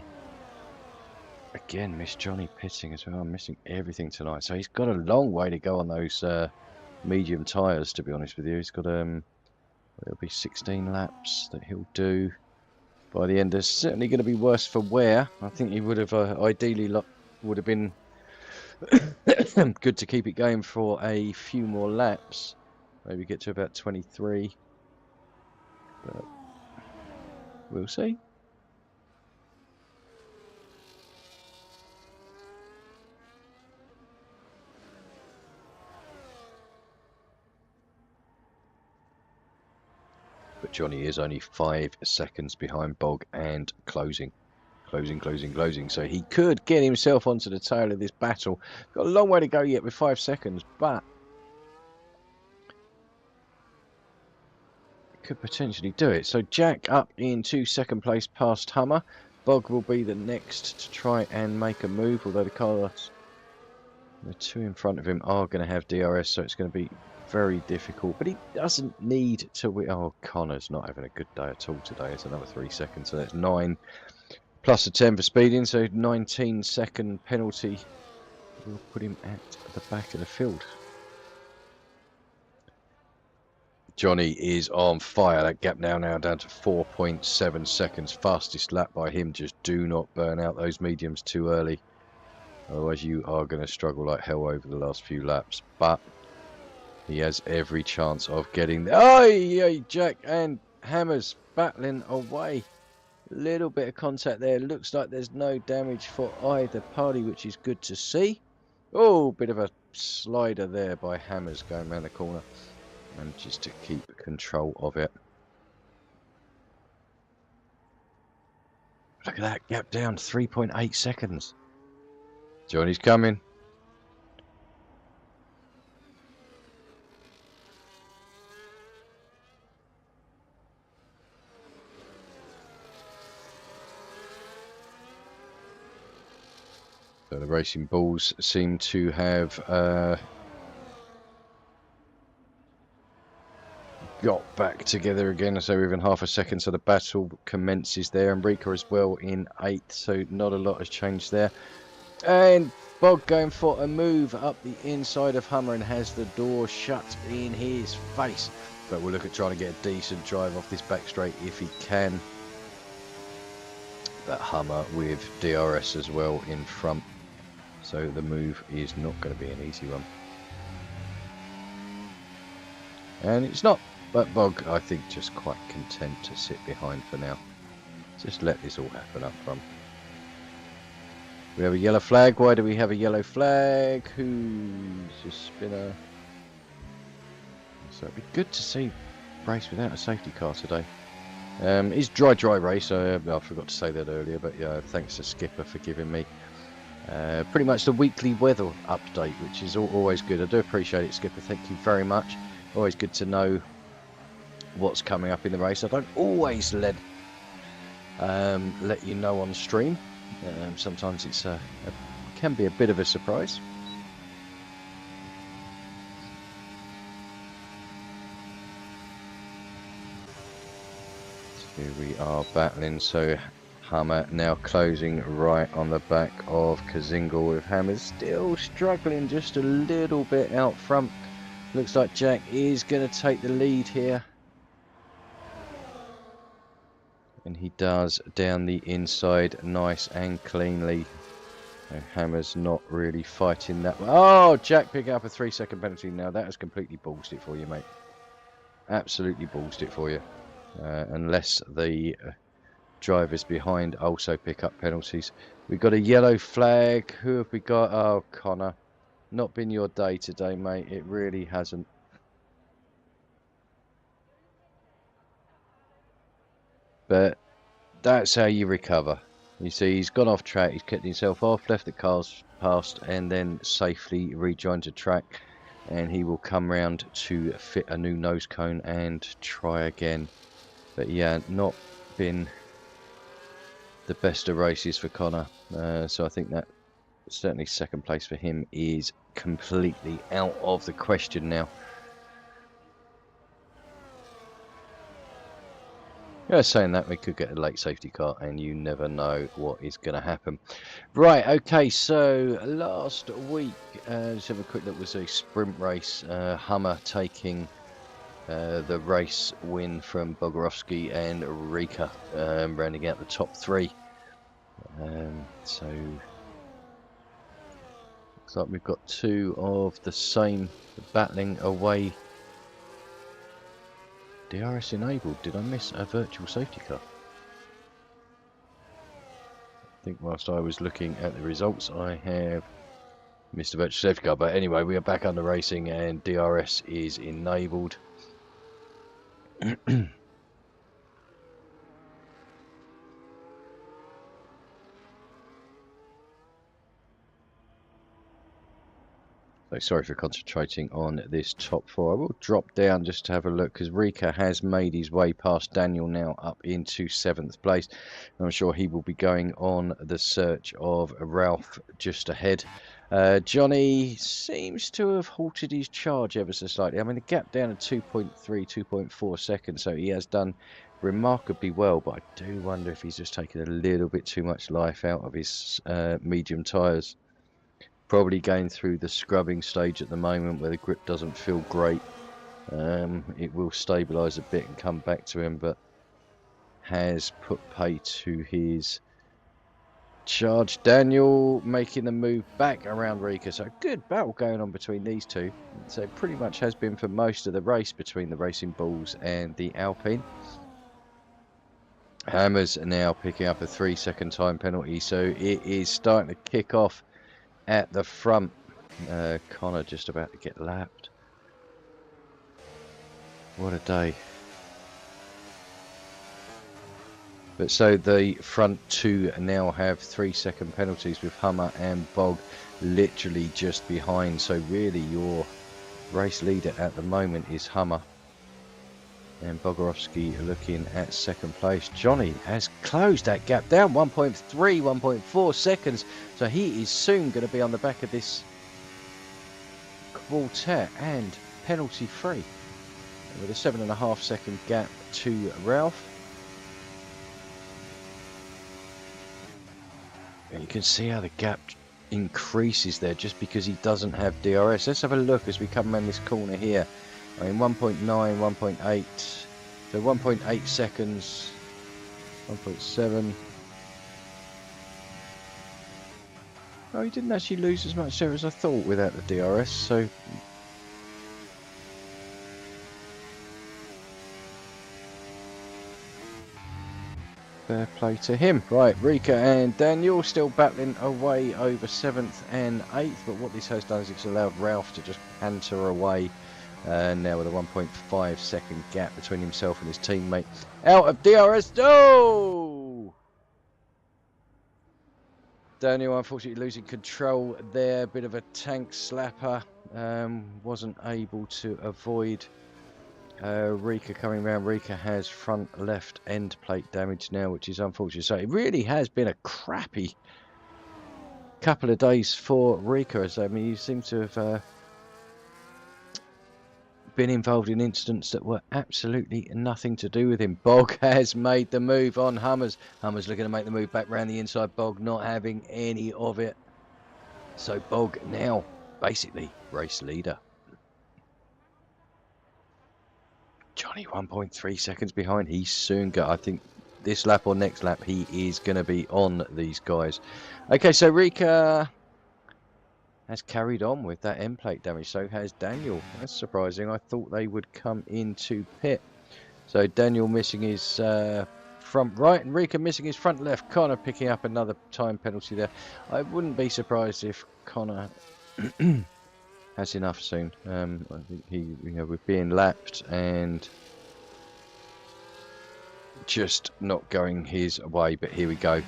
B: Again, miss Johnny pitting as well. I'm missing everything tonight. So he's got a long way to go on those medium tyres, to be honest with you. He's got it'll be 16 laps that he'll do by the end. There's certainly going to be worse for wear. I think he would have ideally would have been good to keep it going for a few more laps, maybe get to about 23, but we'll see. But Johnny is only 5 seconds behind Bog and closing. So he could get himself onto the tail of this battle. Got a long way to go yet with 5 seconds, but could potentially do it. So Jack up into 2nd place past Hummer. Bog will be the next to try and make a move, although the 2 in front of him are going to have DRS, so it's going to be very difficult. But he doesn't need to win. Oh, Connor's not having a good day at all today. It's another 3 seconds, so that's 9. Plus a 10 for speeding, so 19-second penalty will put him at the back of the field. Johnny is on fire. That gap now down to 4.7 seconds. Fastest lap by him. Just do not burn out those mediums too early. Otherwise you are going to struggle like hell over the last few laps. But he has every chance of getting there. Oh, Jack and Hammers battling away. Little bit of contact there. Looks like there's no damage for either party, which is good to see. Oh, bit of a slider there by Hammers going around the corner. And just to keep control of it. Look at that gap down, 3.8 seconds. Johnny's coming. So the Racing Bulls seem to have got back together again, so within half a second, so the battle commences there, and Rika as well in 8th, so not a lot has changed there. And Bog going for a move up the inside of Hummer and has the door shut in his face, but we'll look at trying to get a decent drive off this back straight if he can. But Hummer with DRS as well in front, so the move is not going to be an easy one, and it's not. But Bog, I think, just quite content to sit behind for now. Just let this all happen up front. We have a yellow flag. Why do we have a yellow flag? Who's a spinner? So it'd be good to see race without a safety car today. It's dry race. I forgot to say that earlier, but yeah, thanks to Skipper for giving me pretty much the weekly weather update, which is always good. I do appreciate it, Skipper. Thank you very much. Always good to know what's coming up in the race. I don't always let you know on stream. Sometimes it's can be a bit of a surprise. So here we are battling. So Hammer now closing right on the back of Kazingle, with Hammer still struggling just a little bit out front. Looks like Jack is going to take the lead here. And he does down the inside nice and cleanly. And Hammer's not really fighting that. Oh, Jack picking up a 3-second penalty. Now that has completely ballsed it for you, mate. Absolutely ballsed it for you. Unless the drivers behind also pick up penalties. We've got a yellow flag. Who have we got? Oh, Connor. Not been your day today, mate. It really hasn't. But that's how you recover. You see, he's gone off track, he's kept himself off, left the cars past, and then safely rejoined the track. And he will come round to fit a new nose cone and try again. But yeah, not been the best of races for Connor. So I think that certainly second place for him is completely out of the question now. Yeah, saying that, we could get a late safety car, and you never know what is going to happen. Right, okay, so last week, let's have a quick look. Was a sprint race. Hummer taking the race win from Bogorovsky and Rika, rounding out the top 3. So looks like we've got 2 of the same battling away. DRS enabled. Did I miss a virtual safety car? I think whilst I was looking at the results, I have missed a virtual safety car. But anyway, we are back under racing and DRS is enabled. So sorry for concentrating on this top 4. I will drop down just to have a look, because Rika has made his way past Daniel now up into 7th place. I'm sure he will be going on the search of Ralph just ahead. Johnny seems to have halted his charge ever so slightly. I mean, the gap down to 2.3, 2.4 seconds, so he has done remarkably well, but I do wonder if he's just taken a little bit too much life out of his medium tyres. Probably going through the scrubbing stage at the moment where the grip doesn't feel great. It will stabilise a bit and come back to him, but has put pay to his charge. Daniel making the move back around Rika. So good battle going on between these two. So it pretty much has been for most of the race between the Racing Bulls and the Alpine. Hammers are now picking up a 3-second time penalty, so it is starting to kick off at the front. Connor just about to get lapped. What a day. But so the front two now have 3-second penalties, with Hummer and Bog literally just behind. So really your race leader at the moment is Hummer. And Bogorovsky looking at second place. Johnny has closed that gap down 1.3, 1.4 seconds. So he is soon going to be on the back of this quartet and penalty free. With a 7.5 second gap to Ralph. And you can see how the gap increases there just because he doesn't have DRS. Let's have a look as we come around this corner here. I mean, 1.9, 1.8, so 1.8 seconds, 1.7. Oh, he didn't actually lose as much there as I thought without the DRS, so fair play to him. Right, Rika and Daniel still battling away over 7th and 8th, but what this has done is it's allowed Ralph to just canter away. Now with a 1.5 second gap between himself and his teammate. Out of DRS. Oh! Daniel unfortunately losing control there. Bit of a tank slapper. Wasn't able to avoid Rika coming around. Rika has front left end plate damage now, which is unfortunate. So it really has been a crappy couple of days for Rika. I mean, you seem to have been involved in incidents that were absolutely nothing to do with him. Bog has made the move on Hummers. Hummers looking to make the move back round the inside. Bog not having any of it. So Bog now basically race leader. Johnny 1.3 seconds behind. He's soon got, I think this lap or next lap, he is going to be on these guys. Okay, so Rika has carried on with that end plate damage. So has Daniel. That's surprising. I thought they would come into pit. So Daniel missing his front right and Rika missing his front left. Connor picking up another time penalty there. I wouldn't be surprised if Connor has enough soon. I think he, we're being lapped and just not going his way. But here we go.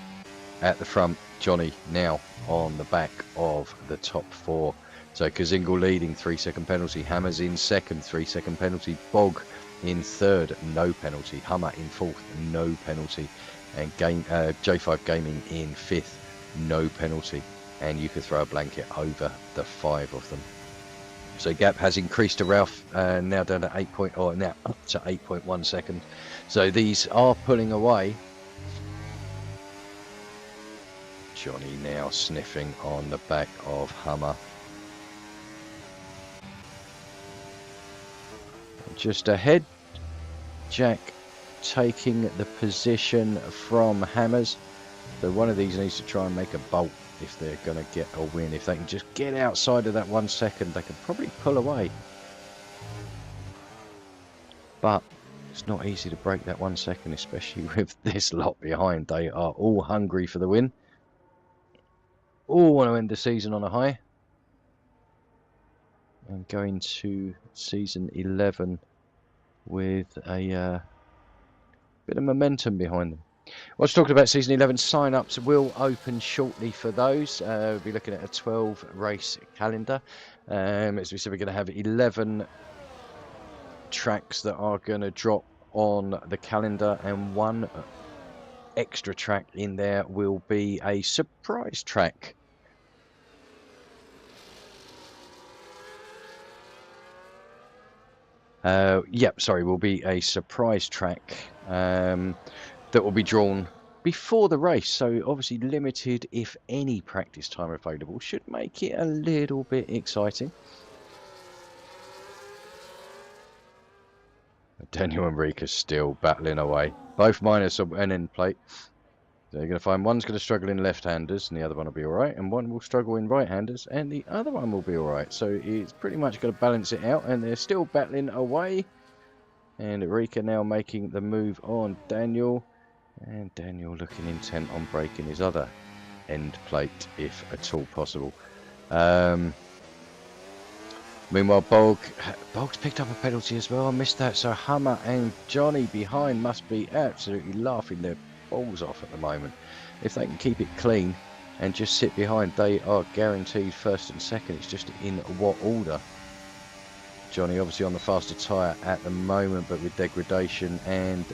B: At the front, Johnny now on the back of the top four. So Kazingle leading, 3-second penalty. Hammers in second, 3-second penalty. Bog in third, no penalty. Hummer in fourth, no penalty. And J5 Gaming in fifth, no penalty. And you could throw a blanket over the 5 of them. So gap has increased to Ralph, now down to now up to 8.1 seconds. So these are pulling away. Johnny now sniffing on the back of Hummer. Just ahead, Jack taking the position from Hammers. So one of these needs to try and make a bolt if they're going to get a win. If they can just get outside of that 1 second, they can probably pull away. But it's not easy to break that 1 second, especially with this lot behind. They are all hungry for the win. All want to end the season on a high. And going to season 11 with a bit of momentum behind them. Well, talking about season 11, sign-ups will open shortly for those. We'll be looking at a 12-race calendar. As we said, we're going to have 11 tracks that are going to drop on the calendar, and one extra track in there will be a surprise track. Will be a surprise track that will be drawn before the race, so obviously limited, if any, practice time available should make it a little bit exciting. Daniel and Rika still battling away, both minus an end plate. So you're going to find one's going to struggle in left-handers and the other one will be alright, and one will struggle in right-handers and the other one will be alright. So it's pretty much going to balance it out, and they're still battling away. And Rika now making the move on Daniel, and Daniel looking intent on breaking his other end plate if at all possible. Meanwhile, Bog's picked up a penalty as well. I missed that. So Hummer and Johnny behind must be absolutely laughing their balls off at the moment. If they can keep it clean and just sit behind, they are guaranteed first and second. It's just in what order. Johnny obviously on the faster tyre at the moment, but with degradation and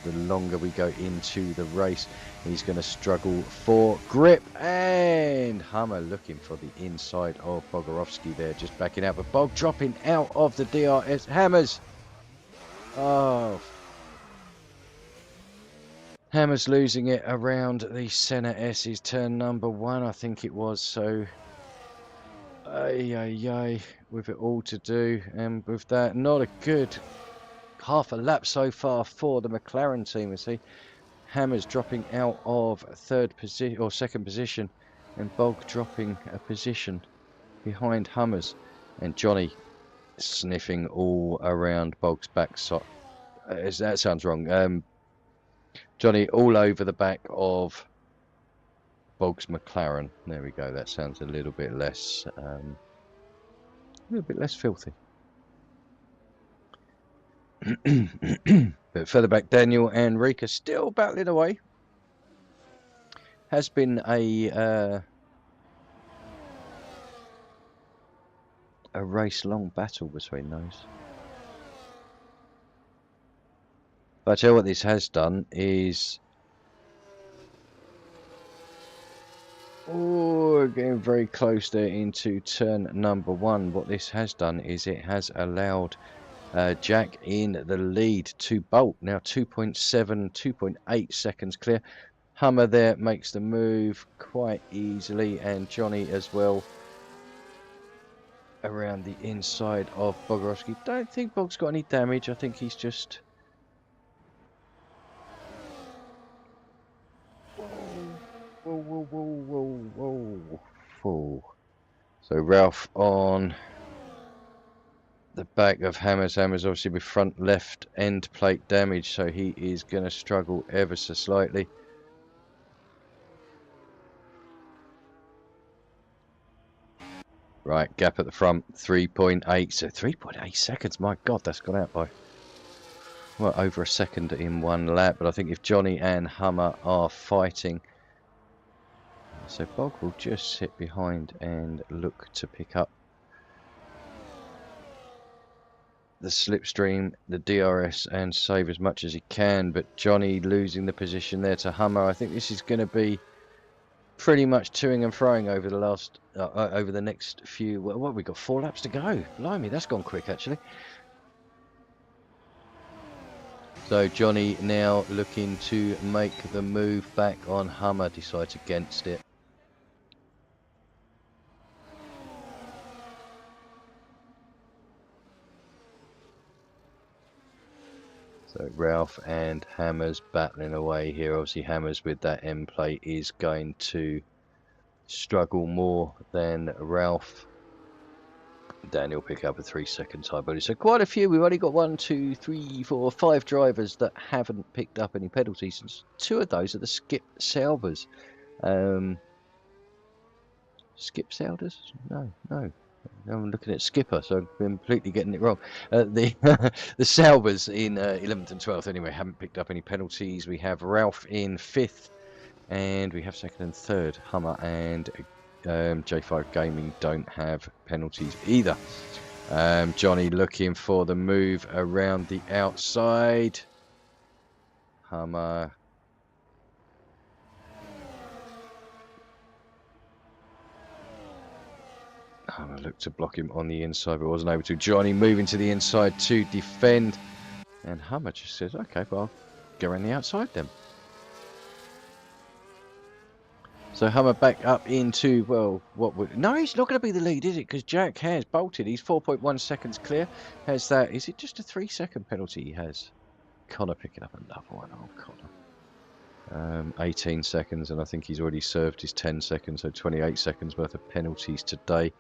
B: the longer we go into the race, he's going to struggle for grip. And Hummer looking for the inside of Bogorovsky there, just backing out, but Bog dropping out of the DRS. Hammers. Oh, Hammers losing it around the Senna S's turn number 1, I think it was. So with it all to do, and with that, not a good half a lap so far for the McLaren team. You see Hammers dropping out of third position or second position, and Bog dropping a position behind Hummers, and Johnny sniffing all around Bog's backside. That sounds wrong. Johnny all over the back of Bog's McLaren. There we go. That sounds a little bit less filthy. But further back, Daniel and Rika still battling away. Has been a race-long battle between those. But I tell you what this has done is, oh, getting very close there into turn number 1. What this has done is it has allowed Jack in the lead to bolt. Now 2.8 seconds clear. Hummer there makes the move quite easily, and Johnny as well around the inside of Bogorovsky. Don't think Bog's got any damage. I think he's just... Whoa. So Ralph on the back of Hammers. Hammers obviously with front left end plate damage, so he is going to struggle ever so slightly. Right, gap at the front, 3.8. So 3.8 seconds, my God, that's gone out by, well, over a second in one lap. But I think if Johnny and Hummer are fighting, so Bog will just sit behind and look to pick up the slipstream, the DRS, and save as much as he can. But Johnny losing the position there to Hummer. I think this is going to be pretty much toing and froing over the last, over the next few. Well, what, we've got 4 laps to go. Blimey, that's gone quick actually. So Johnny now looking to make the move back on Hummer, decides against it. So Ralph and Hammers battling away here. Obviously Hammers with that end plate is going to struggle more than Ralph. Daniel pick up a 3-second time body. So quite a few. We've only got 1, 2, 3, 4, 5 drivers that haven't picked up any penalties, and 2 of those are the Skip Salvers. Skip Sailders? No. I'm looking at Skipper, so I'm completely getting it wrong. The Salvers in 11th and 12th anyway haven't picked up any penalties. We have Ralph in 5th, and we have 2nd and 3rd. Hummer and J5 Gaming don't have penalties either. Johnny looking for the move around the outside. Hummer. Hummer looked to block him on the inside, but wasn't able to. Johnny moving to the inside to defend. And Hummer just says, okay, well, I'll go around the outside then. So Hummer back up into, well, what would... No, he's not going to be the lead, is it? Because Jack has bolted. He's 4.1 seconds clear. Has that... Is it just a 3-second penalty he has? Connor picking up another one. Oh, Connor. 18 seconds, and I think he's already served his 10 seconds, so 28 seconds worth of penalties today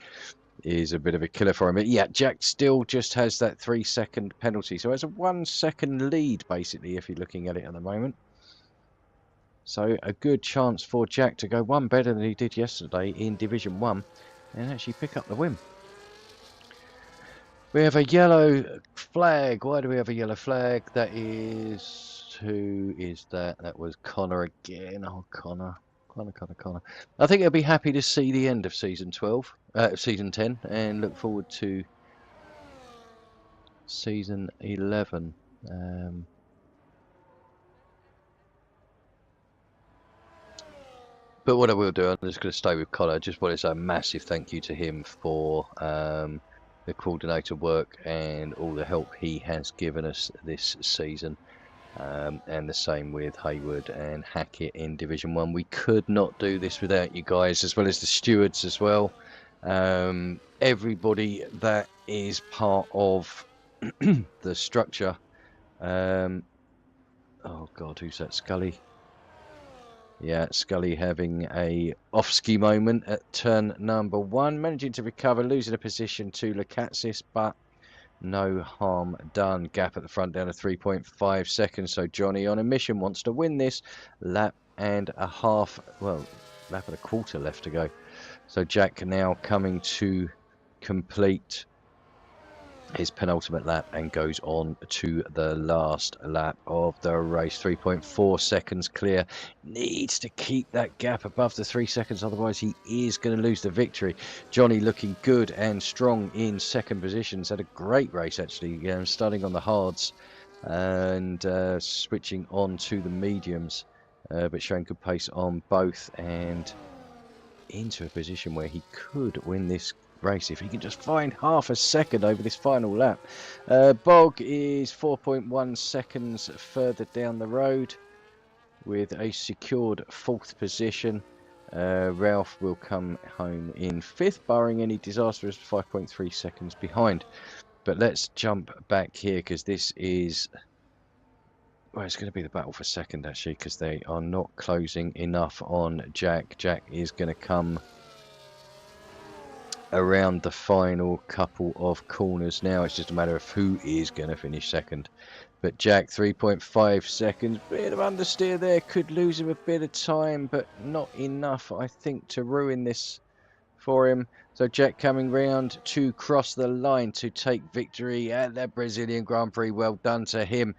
B: is a bit of a killer for him. Yeah, Jack still just has that 3-second penalty, so has a 1-second lead, basically, if you're looking at it at the moment. So a good chance for Jack to go one better than he did yesterday in Division 1 and actually pick up the win. We have a yellow flag. Why do we have a yellow flag? That is... Who is that? That was Connor again. Oh, Connor. Connor. I think he'll be happy to see the end of Season 10 and look forward to Season 11. But what I will do, I'm just going to stay with Connor. I just want to say a massive thank you to him for the coordinator work and all the help he has given us this season. And the same with Hayward and Hackett in Division 1. We could not do this without you guys, as well as the stewards as well. Everybody that is part of the structure. Oh God, who's that? Scully? Yeah, Scully having a off-ski moment at turn number 1, managing to recover, losing a position to Lakatsis, but no harm done. Gap at the front down to 3.5 seconds. So Johnny on a mission wants to win this. Lap and a half, well, lap and a quarter left to go. So Jack now coming to complete his penultimate lap and goes on to the last lap of the race. 3.4 seconds clear. Needs to keep that gap above the 3 seconds, otherwise he is going to lose the victory. Johnny looking good and strong in second positions. Had a great race actually, starting on the hards and switching on to the mediums, but showing good pace on both and into a position where he could win this race if he can just find half a second over this final lap. Bog is 4.1 seconds further down the road with a secured 4th position. Ralph will come home in 5th, barring any disastrous 5.3 seconds behind. But let's jump back here because this is... Well, it's going to be the battle for second actually, because they are not closing enough on Jack. Jack is going to come around the final couple of corners now. It's just a matter of who is going to finish second. But Jack, 3.5 seconds, bit of understeer there, could lose him a bit of time, but not enough, I think, to ruin this for him. So Jack coming round to cross the line to take victory at the Brazilian Grand Prix. Well done to him.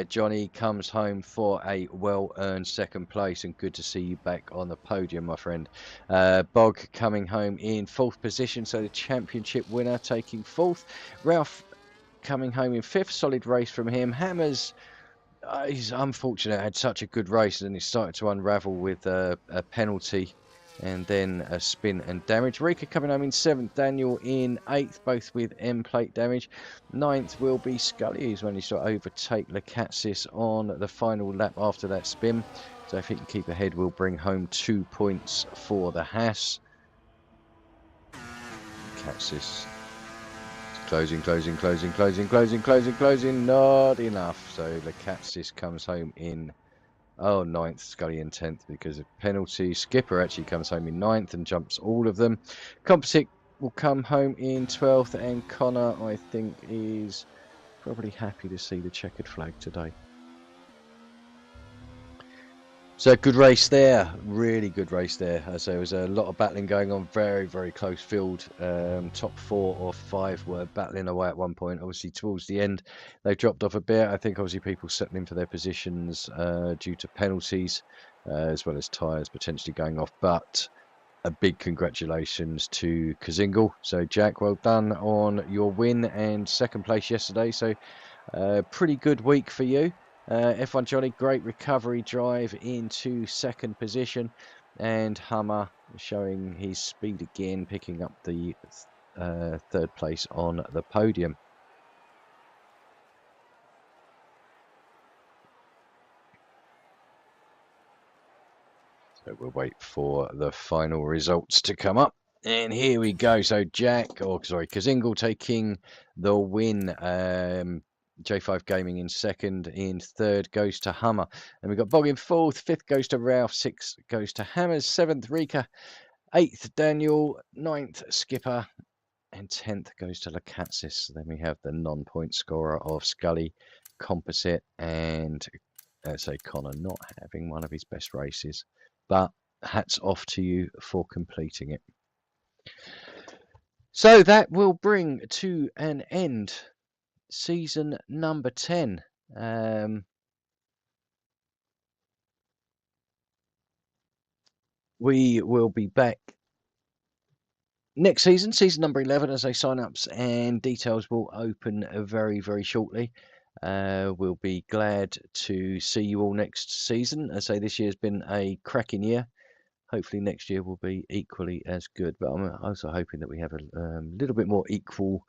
B: Johnny comes home for a well-earned second place, and good to see you back on the podium, my friend. Bog coming home in 4th position, so the championship winner taking 4th. Ralph coming home in 5th, solid race from him. Hammers, he's unfortunate, had such a good race and he started to unravel with a penalty and then a spin and damage. Rika coming home in 7th, Daniel in 8th, both with M plate damage. 9th will be Scully, who's managed to overtake Lakatsis on the final lap after that spin. So if he can keep ahead, we'll bring home 2 points for the Haas. Lakatsis closing, not enough. So Lakatsis comes home in 9th, Scully in 10th because of penalty. Skipper actually comes home in 9th and jumps all of them. Composite will come home in 12th, and Connor, I think, is probably happy to see the checkered flag today. So good race there, really good race there. As there was a lot of battling going on, very, very close field. Top 4 or 5 were battling away at one point. Obviously, towards the end, they dropped off a bit. I think obviously people settling for their positions due to penalties, as well as tyres potentially going off. But a big congratulations to Kazingle. So Jack, well done on your win and second place yesterday. So pretty good week for you. F1 Johnny, great recovery drive into second position, and Hummer showing his speed again, picking up the 3rd place on the podium. So we'll wait for the final results to come up. And here we go. So Kazingle taking the win. J5 Gaming in second. In third goes to Hummer. And we've got Bog in fourth. Fifth goes to Ralph. Sixth goes to Hammers. Seventh, Rika. Eighth, Daniel. Ninth, Skipper. And 10th goes to Lakatsis. Then we have the non-point scorer of Scully, Composite, and say Connor not having one of his best races. But hats off to you for completing it. So that will bring to an end season number 10. We will be back next season, season number 11, as sign-ups and details will open very, very shortly. We'll be glad to see you all next season. As I say, this year's been a cracking year. Hopefully next year will be equally as good. But I'm also hoping that we have a little bit more equal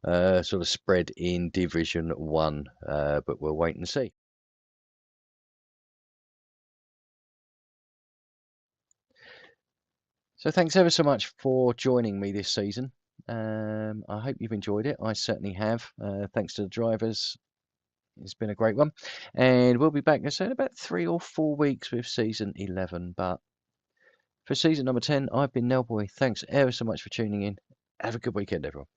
B: sort of spread in Division 1. But we'll wait and see. So thanks ever so much for joining me this season. I hope you've enjoyed it. I certainly have. Thanks to the drivers. It's been a great one. And we'll be back, I said, in about 3 or 4 weeks with season 11. But for season number 10, I've been Nellboy. Thanks ever so much for tuning in. Have a good weekend, everyone.